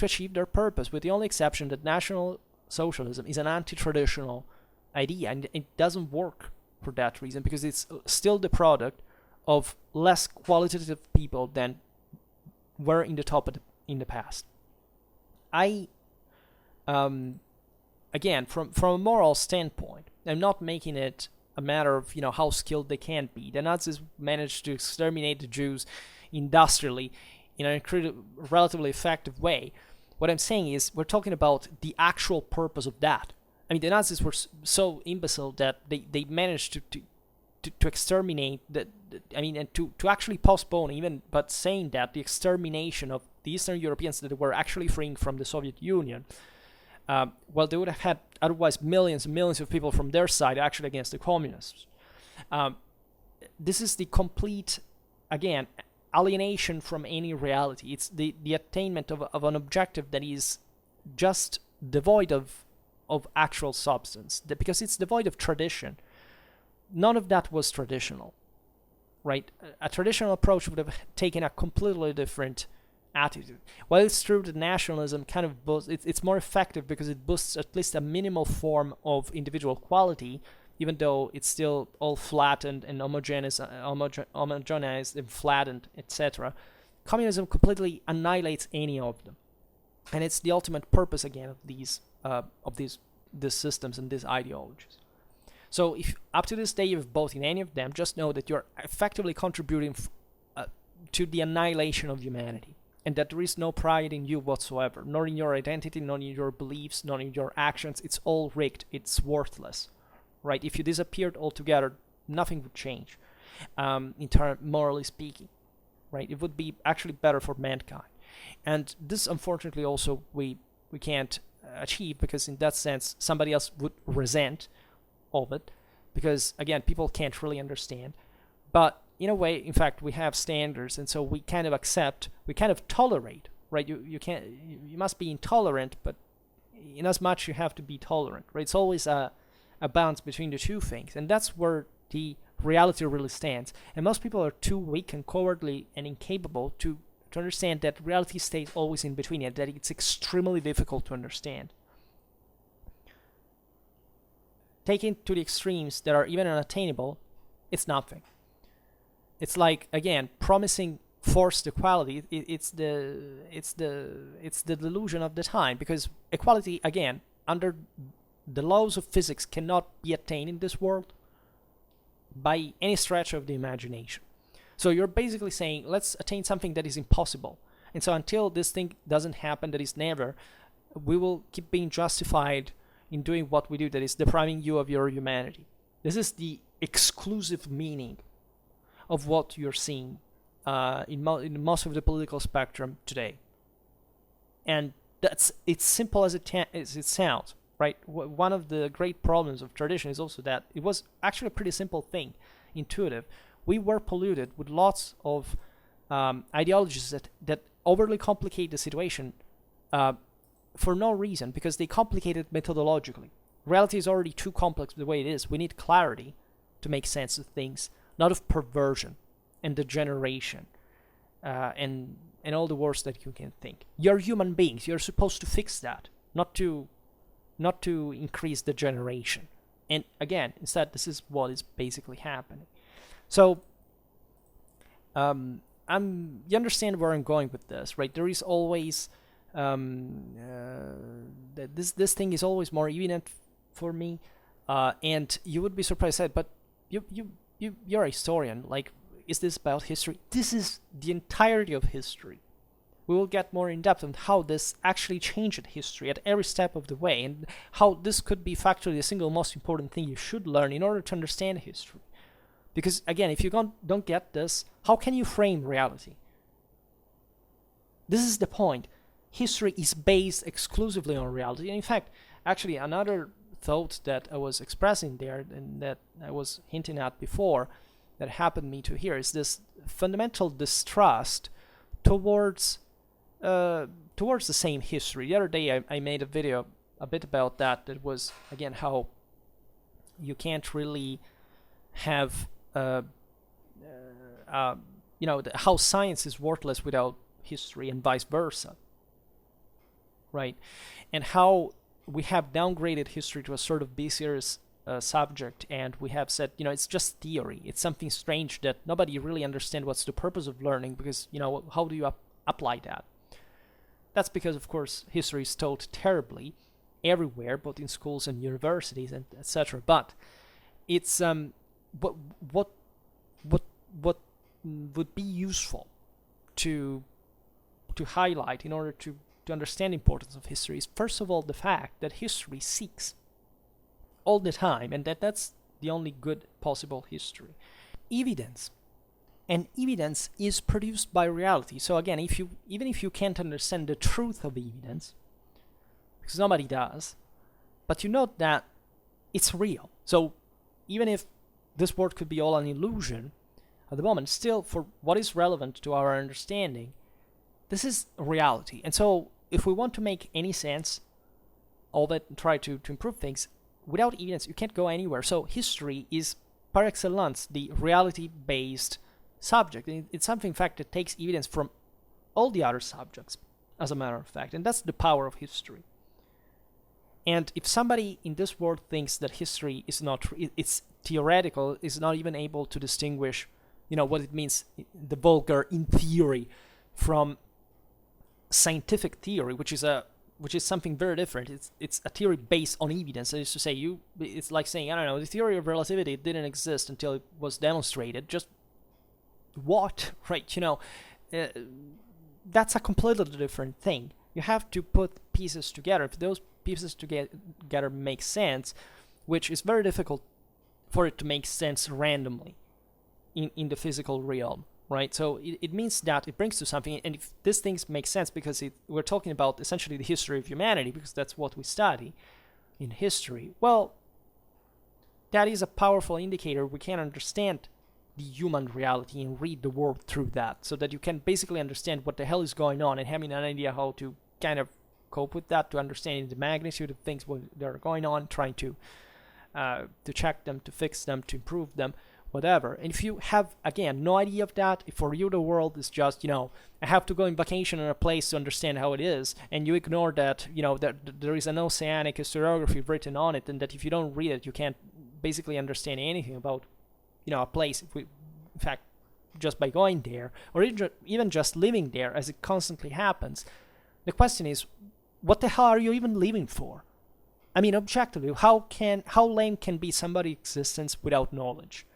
achieve their purpose, with the only exception that National Socialism is an anti-traditional idea, and it doesn't work for that reason, because it's still the product of less qualitative people than were in the top in the past. Again, from a moral standpoint, I'm not making it a matter of how skilled they can be. The Nazis managed to exterminate the Jews industrially in a relatively effective way. What I'm saying is we're talking about the actual purpose of that. I mean, the Nazis were so imbecile that they managed to exterminate and to actually postpone, even but saying that, the extermination of the Eastern Europeans that were actually freeing from the Soviet Union. Well, they would have had otherwise millions and millions of people from their side actually against the communists. This is the complete, again, alienation from any reality. It's the attainment of an objective that is just devoid of actual substance, because it's devoid of tradition. None of that was traditional, right? A traditional approach would have taken a completely different attitude. While it's true that nationalism kind of boosts, it's more effective because it boosts at least a minimal form of individual quality, even though it's still all flattened and homogenized and flattened, etc. Communism completely annihilates any of them, and it's the ultimate purpose again of these systems and these ideologies. So if up to this day you've voted in any of them, just know that you're effectively contributing to the annihilation of humanity, and that there is no pride in you whatsoever, nor in your identity, nor in your beliefs, nor in your actions. It's all rigged. It's worthless, right? If you disappeared altogether, nothing would change, morally speaking, right? It would be actually better for mankind. And this, unfortunately, also we can't achieve, because in that sense, somebody else would resent of it. because again, people can't really understand. But in a way, in fact, we have standards, and so we kind of accept, we kind of tolerate, right? You must be intolerant, but in as much you have to be tolerant, right? It's always a balance between the two things, and that's where the reality really stands. And most people are too weak and cowardly and incapable to understand that reality stays always in between, and that it's extremely difficult to understand. Taken to the extremes that are even unattainable, it's nothing. It's like, again, promising forced equality. It's the delusion of the time, because equality, again, under the laws of physics, cannot be attained in this world by any stretch of the imagination. So you're basically saying, let's attain something that is impossible. And so until this thing doesn't happen, that is never, we will keep being justified in doing what we do, that is depriving you of your humanity. This is the exclusive meaning of what you're seeing in most of the political spectrum today. And it's simple as it sounds, right? One of the great problems of tradition is also that it was actually a pretty simple thing, intuitive. We were polluted with lots of ideologies that overly complicate the situation for no reason, because they complicate it methodologically. Reality is already too complex the way it is. We need clarity to make sense of things, not of perversion and degeneration and all the worst that you can think. You're human beings. You're supposed to fix that, not to increase degeneration. And again, instead, this is what is basically happening. So you understand where I'm going with this, right? There is always this thing is always more evident for me, and you would be surprised, but you're a historian. Like, is this about history? This is the entirety of history. We will get more in depth on how this actually changed history at every step of the way, and how this could be factually the single most important thing you should learn in order to understand history. Because again, if you don't get this, how can you frame reality? This is the point. History is based exclusively on reality. And in fact, actually, another thought that I was expressing there, and that I was hinting at before, that happened me to hear, is this fundamental distrust towards the same history. The other day, I made a video a bit about that. That was, again, how you can't really have how science is worthless without history, and vice versa, right? And how we have downgraded history to a sort of B-serious subject, and we have said, it's just theory. It's something strange that nobody really understands what's the purpose of learning, because, how do you apply that? That's because, of course, history is taught terribly everywhere, both in schools and universities, and etc. But it's what would be useful to highlight in order to understand the importance of history is, first of all, the fact that history seeks all the time, and that's the only good possible history, evidence. And evidence is produced by reality. So again, even if you can't understand the truth of evidence, because nobody does, but you know that it's real. So even if this world could be all an illusion at the moment, still, for what is relevant to our understanding, this is reality. And so if we want to make any sense of it and try to improve things, without evidence, you can't go anywhere. So history is, par excellence, the reality-based subject. It's something, in fact, that takes evidence from all the other subjects, as a matter of fact. And that's the power of history. And if somebody in this world thinks that history is not, it's theoretical, is not even able to distinguish, what it means, the vulgar in theory, from scientific theory, which is something very different. It's a theory based on evidence. That is to say, it's like saying, I don't know, the theory of relativity didn't exist until it was demonstrated. Just what, right? That's a completely different thing. You have to put pieces together. If those pieces together make sense, which is very difficult for it to make sense randomly in the physical realm, right? So it means that it brings to something, and if these things make sense, because we're talking about essentially the history of humanity, because that's what we study in history, well, that is a powerful indicator. We can understand the human reality and read the world through that, so that you can basically understand what the hell is going on, and having an idea how to kind of cope with that, to understand the magnitude of things that are going on, trying to check them, to fix them, to improve them, whatever. And if you have, again, no idea of that, if for you the world is just, I have to go on vacation in a place to understand how it is, and you ignore that, that there is an oceanic historiography written on it, and that if you don't read it, you can't basically understand anything about, a place, in fact, just by going there, or even just living there, as it constantly happens. The question is, what the hell are you even living for? I mean, objectively, how lame can be somebody's existence without knowledge?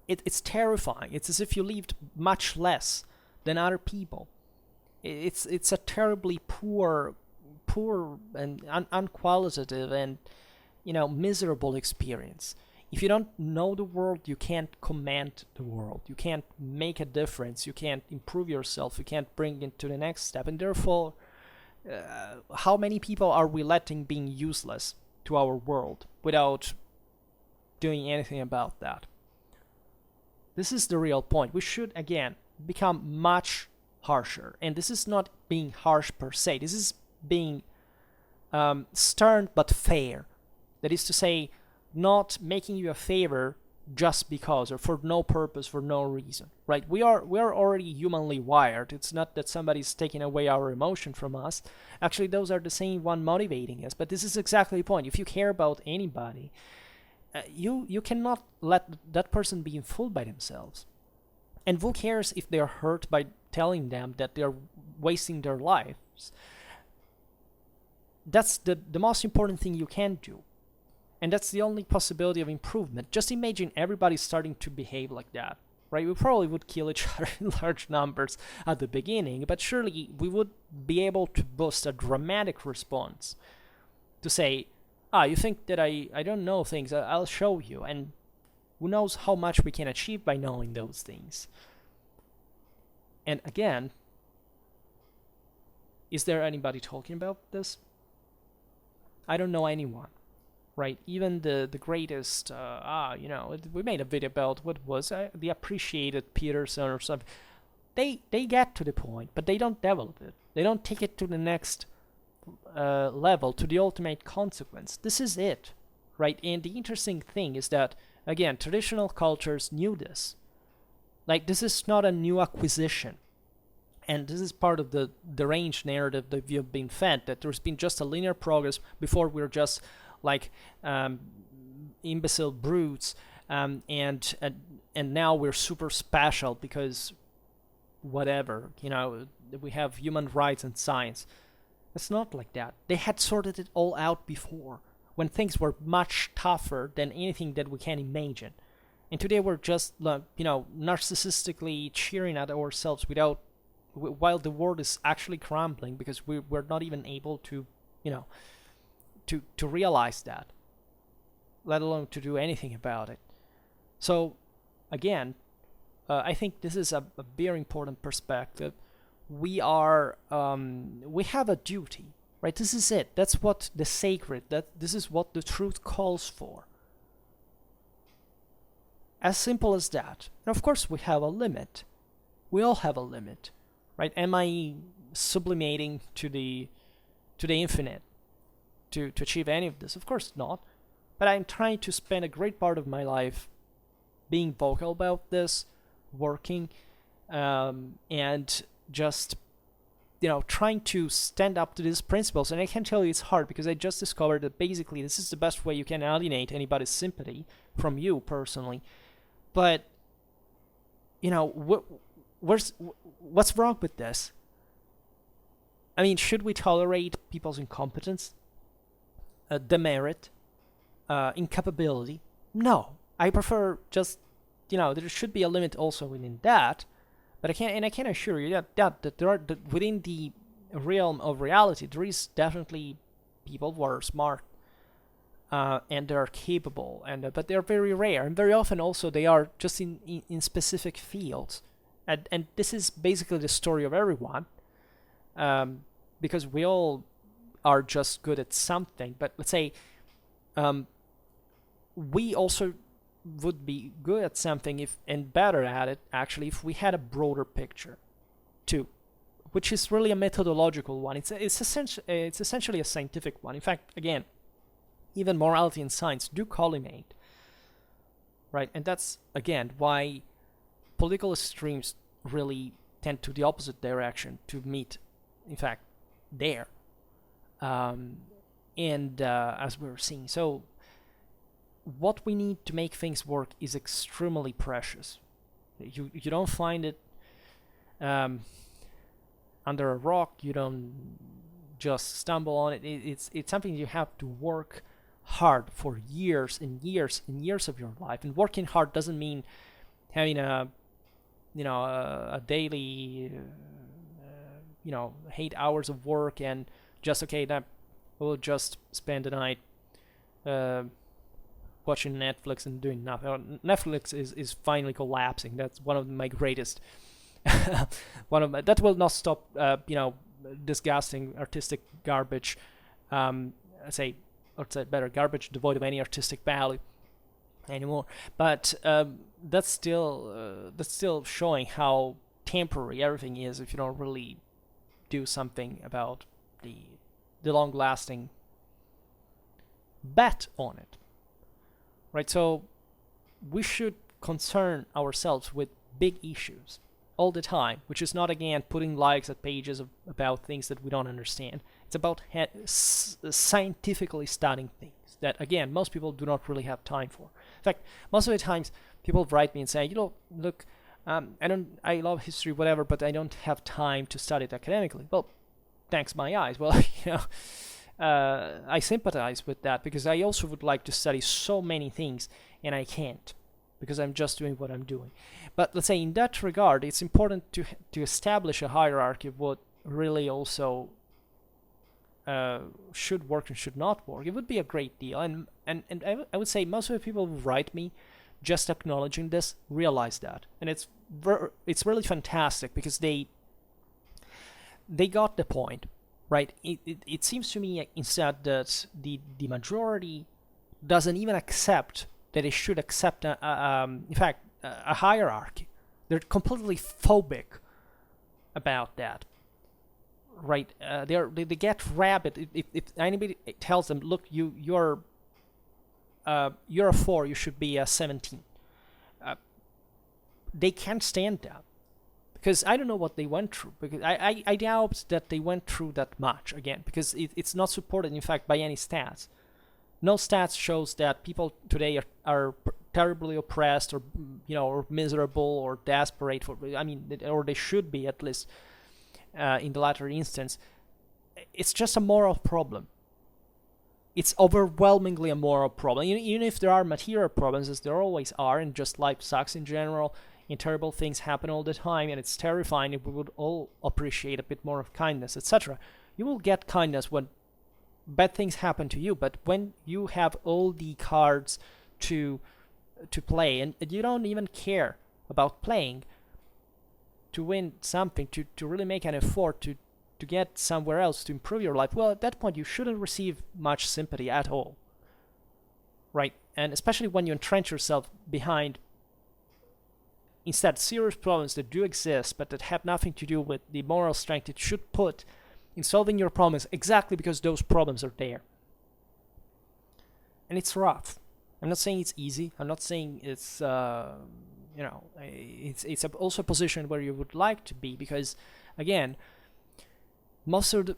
It's terrifying. It's as if you lived much less than other people. It's a terribly poor and unqualitative and miserable experience. If you don't know the world, you can't command the world. You can't make a difference. You can't improve yourself. You can't bring it to the next step. And therefore, how many people are we letting being useless to our world without doing anything about that? This is the real point. We should, again, become much harsher. And this is not being harsh per se. This is being stern but fair. That is to say, not making you a favor just because, or for no purpose, for no reason, right? We are already humanly wired. It's not that somebody's taking away our emotion from us. Actually, those are the same one motivating us. But this is exactly the point. If you care about anybody, you cannot let that person be fooled by themselves. And who cares if they're hurt by telling them that they're wasting their lives? That's the most important thing you can do. And that's the only possibility of improvement. Just imagine everybody starting to behave like that, right? We probably would kill each other in large numbers at the beginning, but surely we would be able to boost a dramatic response to say, you think that I don't know things, I'll show you. And who knows how much we can achieve by knowing those things. And again, is there anybody talking about this? I don't know anyone. Right, even the greatest, we made a video about what was the appreciated Peterson or something. They get to the point, but they don't develop it. They don't take it to the next level, to the ultimate consequence. This is it, right? And the interesting thing is that, again, traditional cultures knew this. Like, this is not a new acquisition. And this is part of the deranged narrative that we have been fed, that there's been just a linear progress before we're just like imbecile brutes, and now we're super special because whatever, we have human rights and science. It's not like that. They had sorted it all out before, when things were much tougher than anything that we can imagine. And today we're just, narcissistically cheering at ourselves while the world is actually crumbling, because we're not even able to, to realize that, let alone to do anything about it. So, again, I think this is a very important perspective. We have a duty, right? This is it. That's what the sacred, this is what the truth calls for. As simple as that. And of course we have a limit. We all have a limit, right? Am I sublimating to the infinite to achieve any of this? Of course not. But I'm trying to spend a great part of my life being vocal about this, working, and just, trying to stand up to these principles. And I can tell you it's hard, because I just discovered that basically this is the best way you can alienate anybody's sympathy from you personally. But, what's wrong with this? I mean, should we tolerate people's incompetence, demerit, incapability? No. I prefer just, there should be a limit also within that. But I can assure you that there are, within the realm of reality, there is definitely people who are smart, and they are capable, but they are very rare, and very often also they are just in specific fields, and this is basically the story of everyone, because we all are just good at something. But let's say, we also would be good at something if and better at it actually if we had a broader picture too, which is really a methodological one. It's essentially a scientific one. In fact, again, even morality and science do collimate, right? And that's again why political extremes really tend to the opposite direction to meet, in fact, there. And as we're seeing, so what we need to make things work is extremely precious. You don't find it under a rock. You don't just stumble on it. It's something you have to work hard for years and years and years of your life. And working hard doesn't mean having a daily 8 hours of work and just okay, that we'll just spend the night watching Netflix and doing nothing. Netflix is finally collapsing. That's one of my greatest. That will not stop. Disgusting artistic garbage. Say better, garbage devoid of any artistic value anymore. But that's still showing how temporary everything is if you don't really do something about the long-lasting bet on it. Right, so we should concern ourselves with big issues all the time, which is not, again, putting likes at pages about things that we don't understand. It's about scientifically studying things that, again, most people do not really have time for. In fact, most of the times people write me and say, look, I love history, whatever, but I don't have time to study it academically. Well, thanks my eyes. Well, I sympathize with that because I also would like to study so many things and I can't because I'm just doing what I'm doing. But let's say in that regard, it's important to establish a hierarchy of what really also should work and should not work. It would be a great deal. And I would say most of the people who write me just acknowledging this realize that. And it's really fantastic because they got the point. Right, it seems to me instead that the majority doesn't even accept that it should accept in fact a hierarchy. They're completely phobic about that. Right, they get rabid if anybody tells them, look, you're a 4, you should be a 17. They can't stand that. Because I don't know what they went through. Because I doubt that they went through that much, again, because it's not supported, in fact, by any stats. No stats shows that people today are terribly oppressed or miserable or desperate or they should be, at least in the latter instance. It's just a moral problem. It's overwhelmingly a moral problem. Even if there are material problems, as there always are, and just life sucks in general, and terrible things happen all the time, and it's terrifying. If we would all appreciate a bit more of kindness, etc., you will get kindness when bad things happen to you. But when you have all the cards to play, and you don't even care about playing to win something, to really make an effort to get somewhere else to improve your life, well, at that point you shouldn't receive much sympathy at all, right? And especially when you entrench yourself behind instead serious problems that do exist but that have nothing to do with the moral strength it should put in solving your problems, exactly because those problems are there. And it's rough. I'm not saying it's easy. I'm not saying it's it's also a position where you would like to be, because again, most of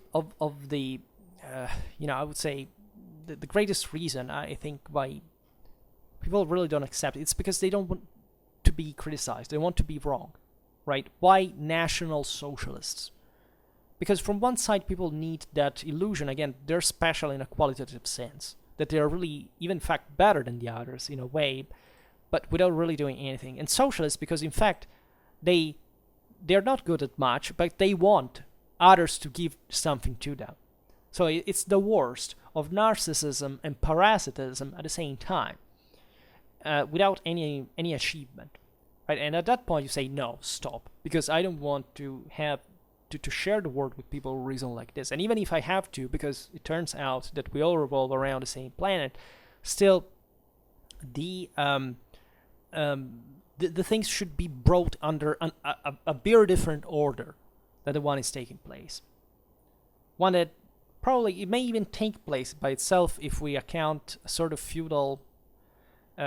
the I would say the greatest reason I think why people really don't accept it's because they don't want to be criticized. They want to be wrong, right? Why National Socialists? Because from one side, people need that illusion. Again, they're special in a qualitative sense, that they are really, even in fact, better than the others in a way, but without really doing anything. And socialists, because in fact, they're not good at much, but they want others to give something to them. So it's the worst of narcissism and parasitism at the same time, without any achievement, right? And at that point, you say, no, stop, because I don't want to have to share the world with people who reason like this. And even if I have to, because it turns out that we all revolve around the same planet, still the the things should be brought under a very different order than the one is taking place. One that probably it may even take place by itself if we account a sort of feudal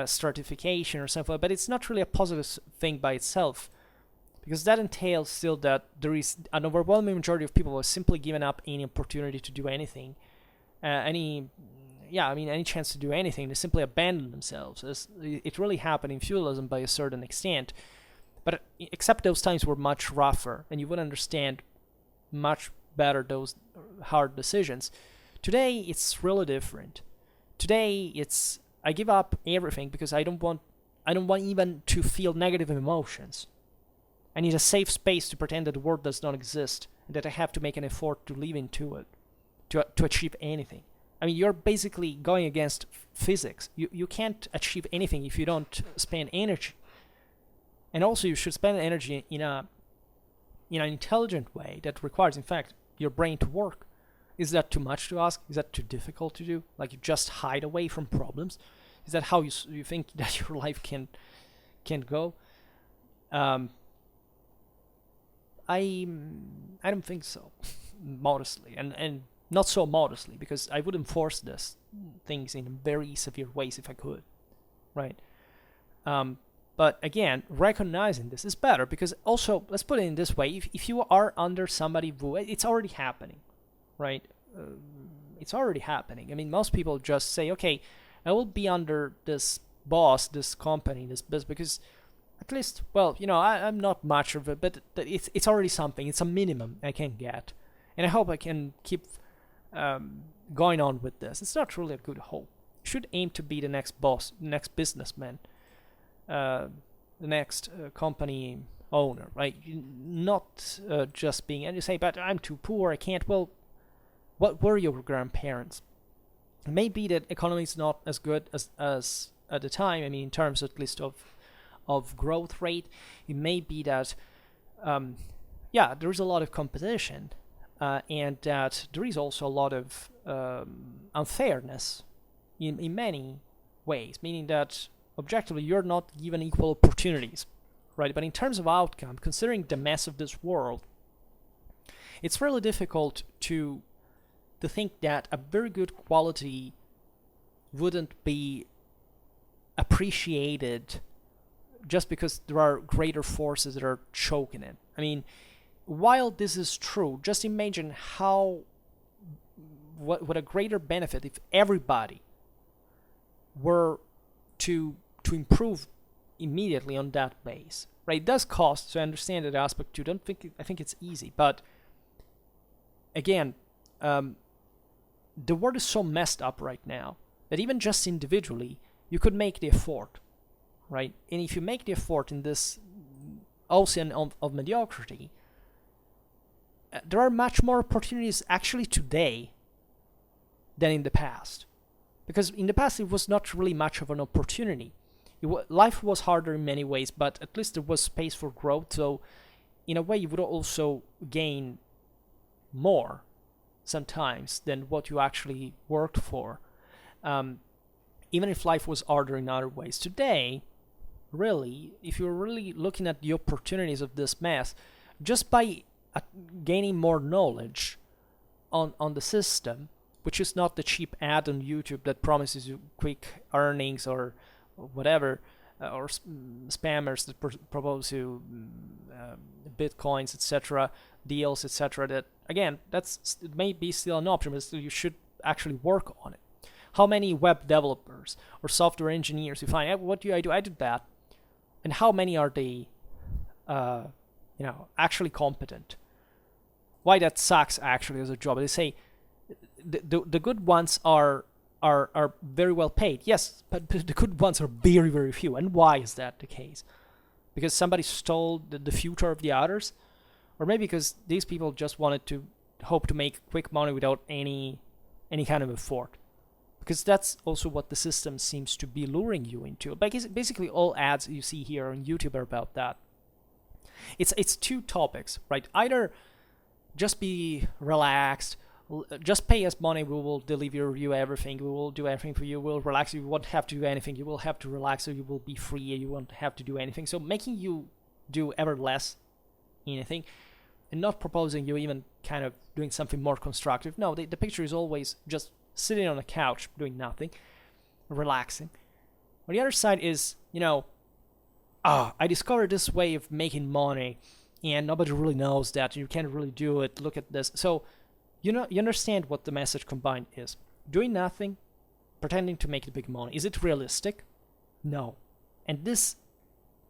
stratification or something, but it's not really a positive thing by itself, because that entails still that there is an overwhelming majority of people who have simply given up any opportunity to do anything, any chance to do anything. They simply abandon themselves, as it really happened in feudalism by a certain extent. But except those times were much rougher, and you would understand much better those hard decisions. Today, it's really different. Today, it's I give up everything because I don't want even to feel negative emotions. I need a safe space to pretend that the world does not exist and that I have to make an effort to live into it, to achieve anything. I mean, you're basically going against physics. You can't achieve anything if you don't spend energy. And also, you should spend energy in an intelligent way that requires, in fact, your brain to work. Is that too much to ask? Is that too difficult to do? Like, you just hide away from problems? Is that how you think that your life can go? I don't think so, modestly, and not so modestly, because I would enforce these things in very severe ways if I could, right? But again, recognizing this is better, because also, let's put it in this way, if you are under somebody who, it's already happening, right? It's already happening. I mean, most people just say, okay, I will be under this boss, this company, this business, because at least, well, I'm not much of it, but it's already something. It's a minimum I can get. And I hope I can keep going on with this. It's not really a good hope. You should aim to be the next boss, the next businessman, the next company owner, right? Not just being, and you say, but I'm too poor, I can't. Well, what were your grandparents? It may be that economy is not as good as at the time, I mean, in terms at least of growth rate. It may be that, there is a lot of competition, and that there is also a lot of unfairness in many ways, meaning that objectively you're not given equal opportunities, right? But in terms of outcome, considering the mess of this world, it's really difficult to think that a very good quality wouldn't be appreciated just because there are greater forces that are choking it. I mean, while this is true, just imagine what a greater benefit if everybody were to improve immediately on that base, right? It does cost, so I understand that aspect too. I think it's easy, but again, the world is so messed up right now that even just individually, you could make the effort, right? And if you make the effort in this ocean of mediocrity, there are much more opportunities actually today than in the past. Because in the past, it was not really much of an opportunity. Life was harder in many ways, but at least there was space for growth. So in a way, you would also gain more sometimes than what you actually worked for. Even if life was harder in other ways. Today, really, if you're really looking at the opportunities of this mess, just by gaining more knowledge on the system, which is not the cheap ad on YouTube that promises you quick earnings or whatever, or spammers that propose you bitcoins, etc., deals, etc. That again, it may be still an option, but still you should actually work on it. How many web developers or software engineers you find? What do? I did that, and how many are they, actually competent? Why that sucks actually as a job? They say the good ones are very well paid. Yes, but the good ones are very, very few. And why is that the case? Because somebody stole the future of the others? Or maybe because these people just wanted to hope to make quick money without any kind of effort. Because that's also what the system seems to be luring you into. Basically, all ads you see here on YouTube are about that. It's two topics, right? Either just be relaxed, just pay us money, we will deliver you everything, we will do everything for you, we'll relax you, you won't have to do anything, you will have to relax, so you will be free, you won't have to do anything. So making you do ever less anything, and not proposing you even kind of doing something more constructive. No, the picture is always just sitting on a couch doing nothing, relaxing. On the other side is, I discovered this way of making money and nobody really knows that, you can't really do it, look at this. So you understand what the message combined is. Doing nothing, pretending to make the big money. Is it realistic? No. And this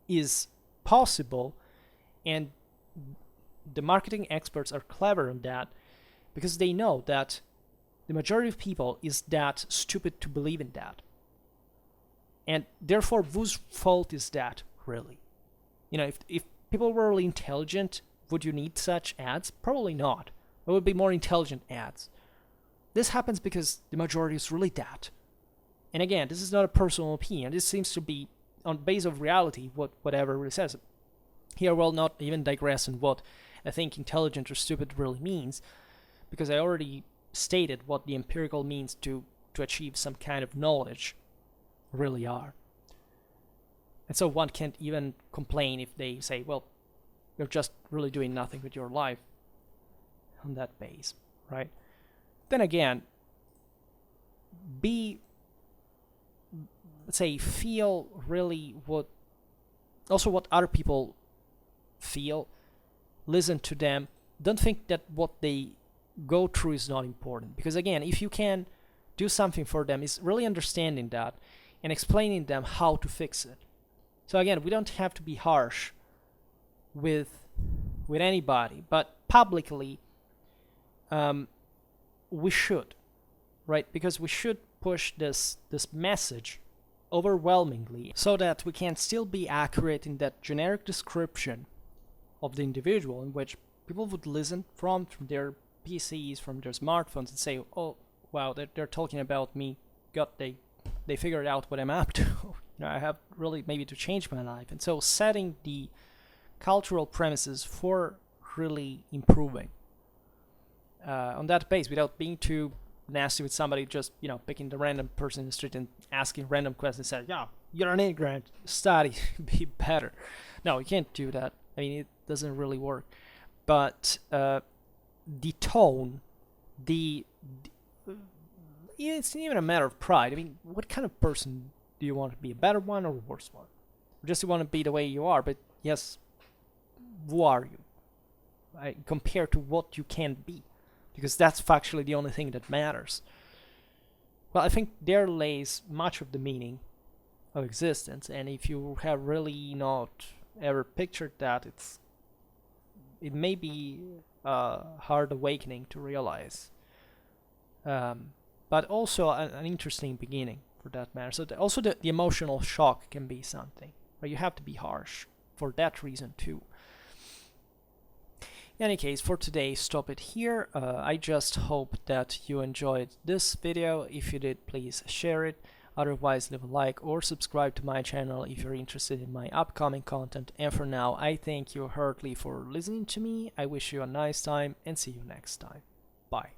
is possible, and the marketing experts are clever on that, because they know that the majority of people is that stupid to believe in that. And therefore, whose fault is that, really? If people were really intelligent, would you need such ads? Probably not. There would be more intelligent ads. This happens because the majority is really that. And again, this is not a personal opinion. This seems to be on base of reality, whatever it says. Here, we'll not even digress on what I think intelligent or stupid really means, because I already stated what the empirical means to achieve some kind of knowledge really are. And so one can't even complain if they say, well, you're just really doing nothing with your life on that base, right? Then again, feel really what other people feel, listen to them. Don't think that what they go through is not important, because again, if you can do something for them, is really understanding that and explaining them how to fix it. So again, we don't have to be harsh with anybody, but publicly we should, right? Because we should push this message overwhelmingly, so that we can still be accurate in that generic description of the individual, in which people would listen from their PCs, from their smartphones, and say, oh wow, they're talking about me. God, they figured out what I'm up to. I have really maybe to change my life. And so setting the cultural premises for really improving on that base, without being too nasty with somebody, just picking the random person in the street and asking random questions, and say, yeah, you're an immigrant, study, be better. No, you can't do that. I mean, it doesn't really work. But the tone, it's even a matter of pride. I mean, what kind of person do you want to be? A better one or a worse one? Or just you want to be the way you are, but yes, who are you? Compared to what you can be. Because that's factually the only thing that matters. Well, I think there lays much of the meaning of existence, and if you have really not ever pictured that, it may be a hard awakening to realize. But also an interesting beginning for that matter. So also the emotional shock can be something, but you have to be harsh for that reason too. In any case, for today, stop it here. I just hope that you enjoyed this video. If you did, please share it. Otherwise, leave a like or subscribe to my channel if you're interested in my upcoming content. And for now, I thank you heartily for listening to me. I wish you a nice time and see you next time. Bye.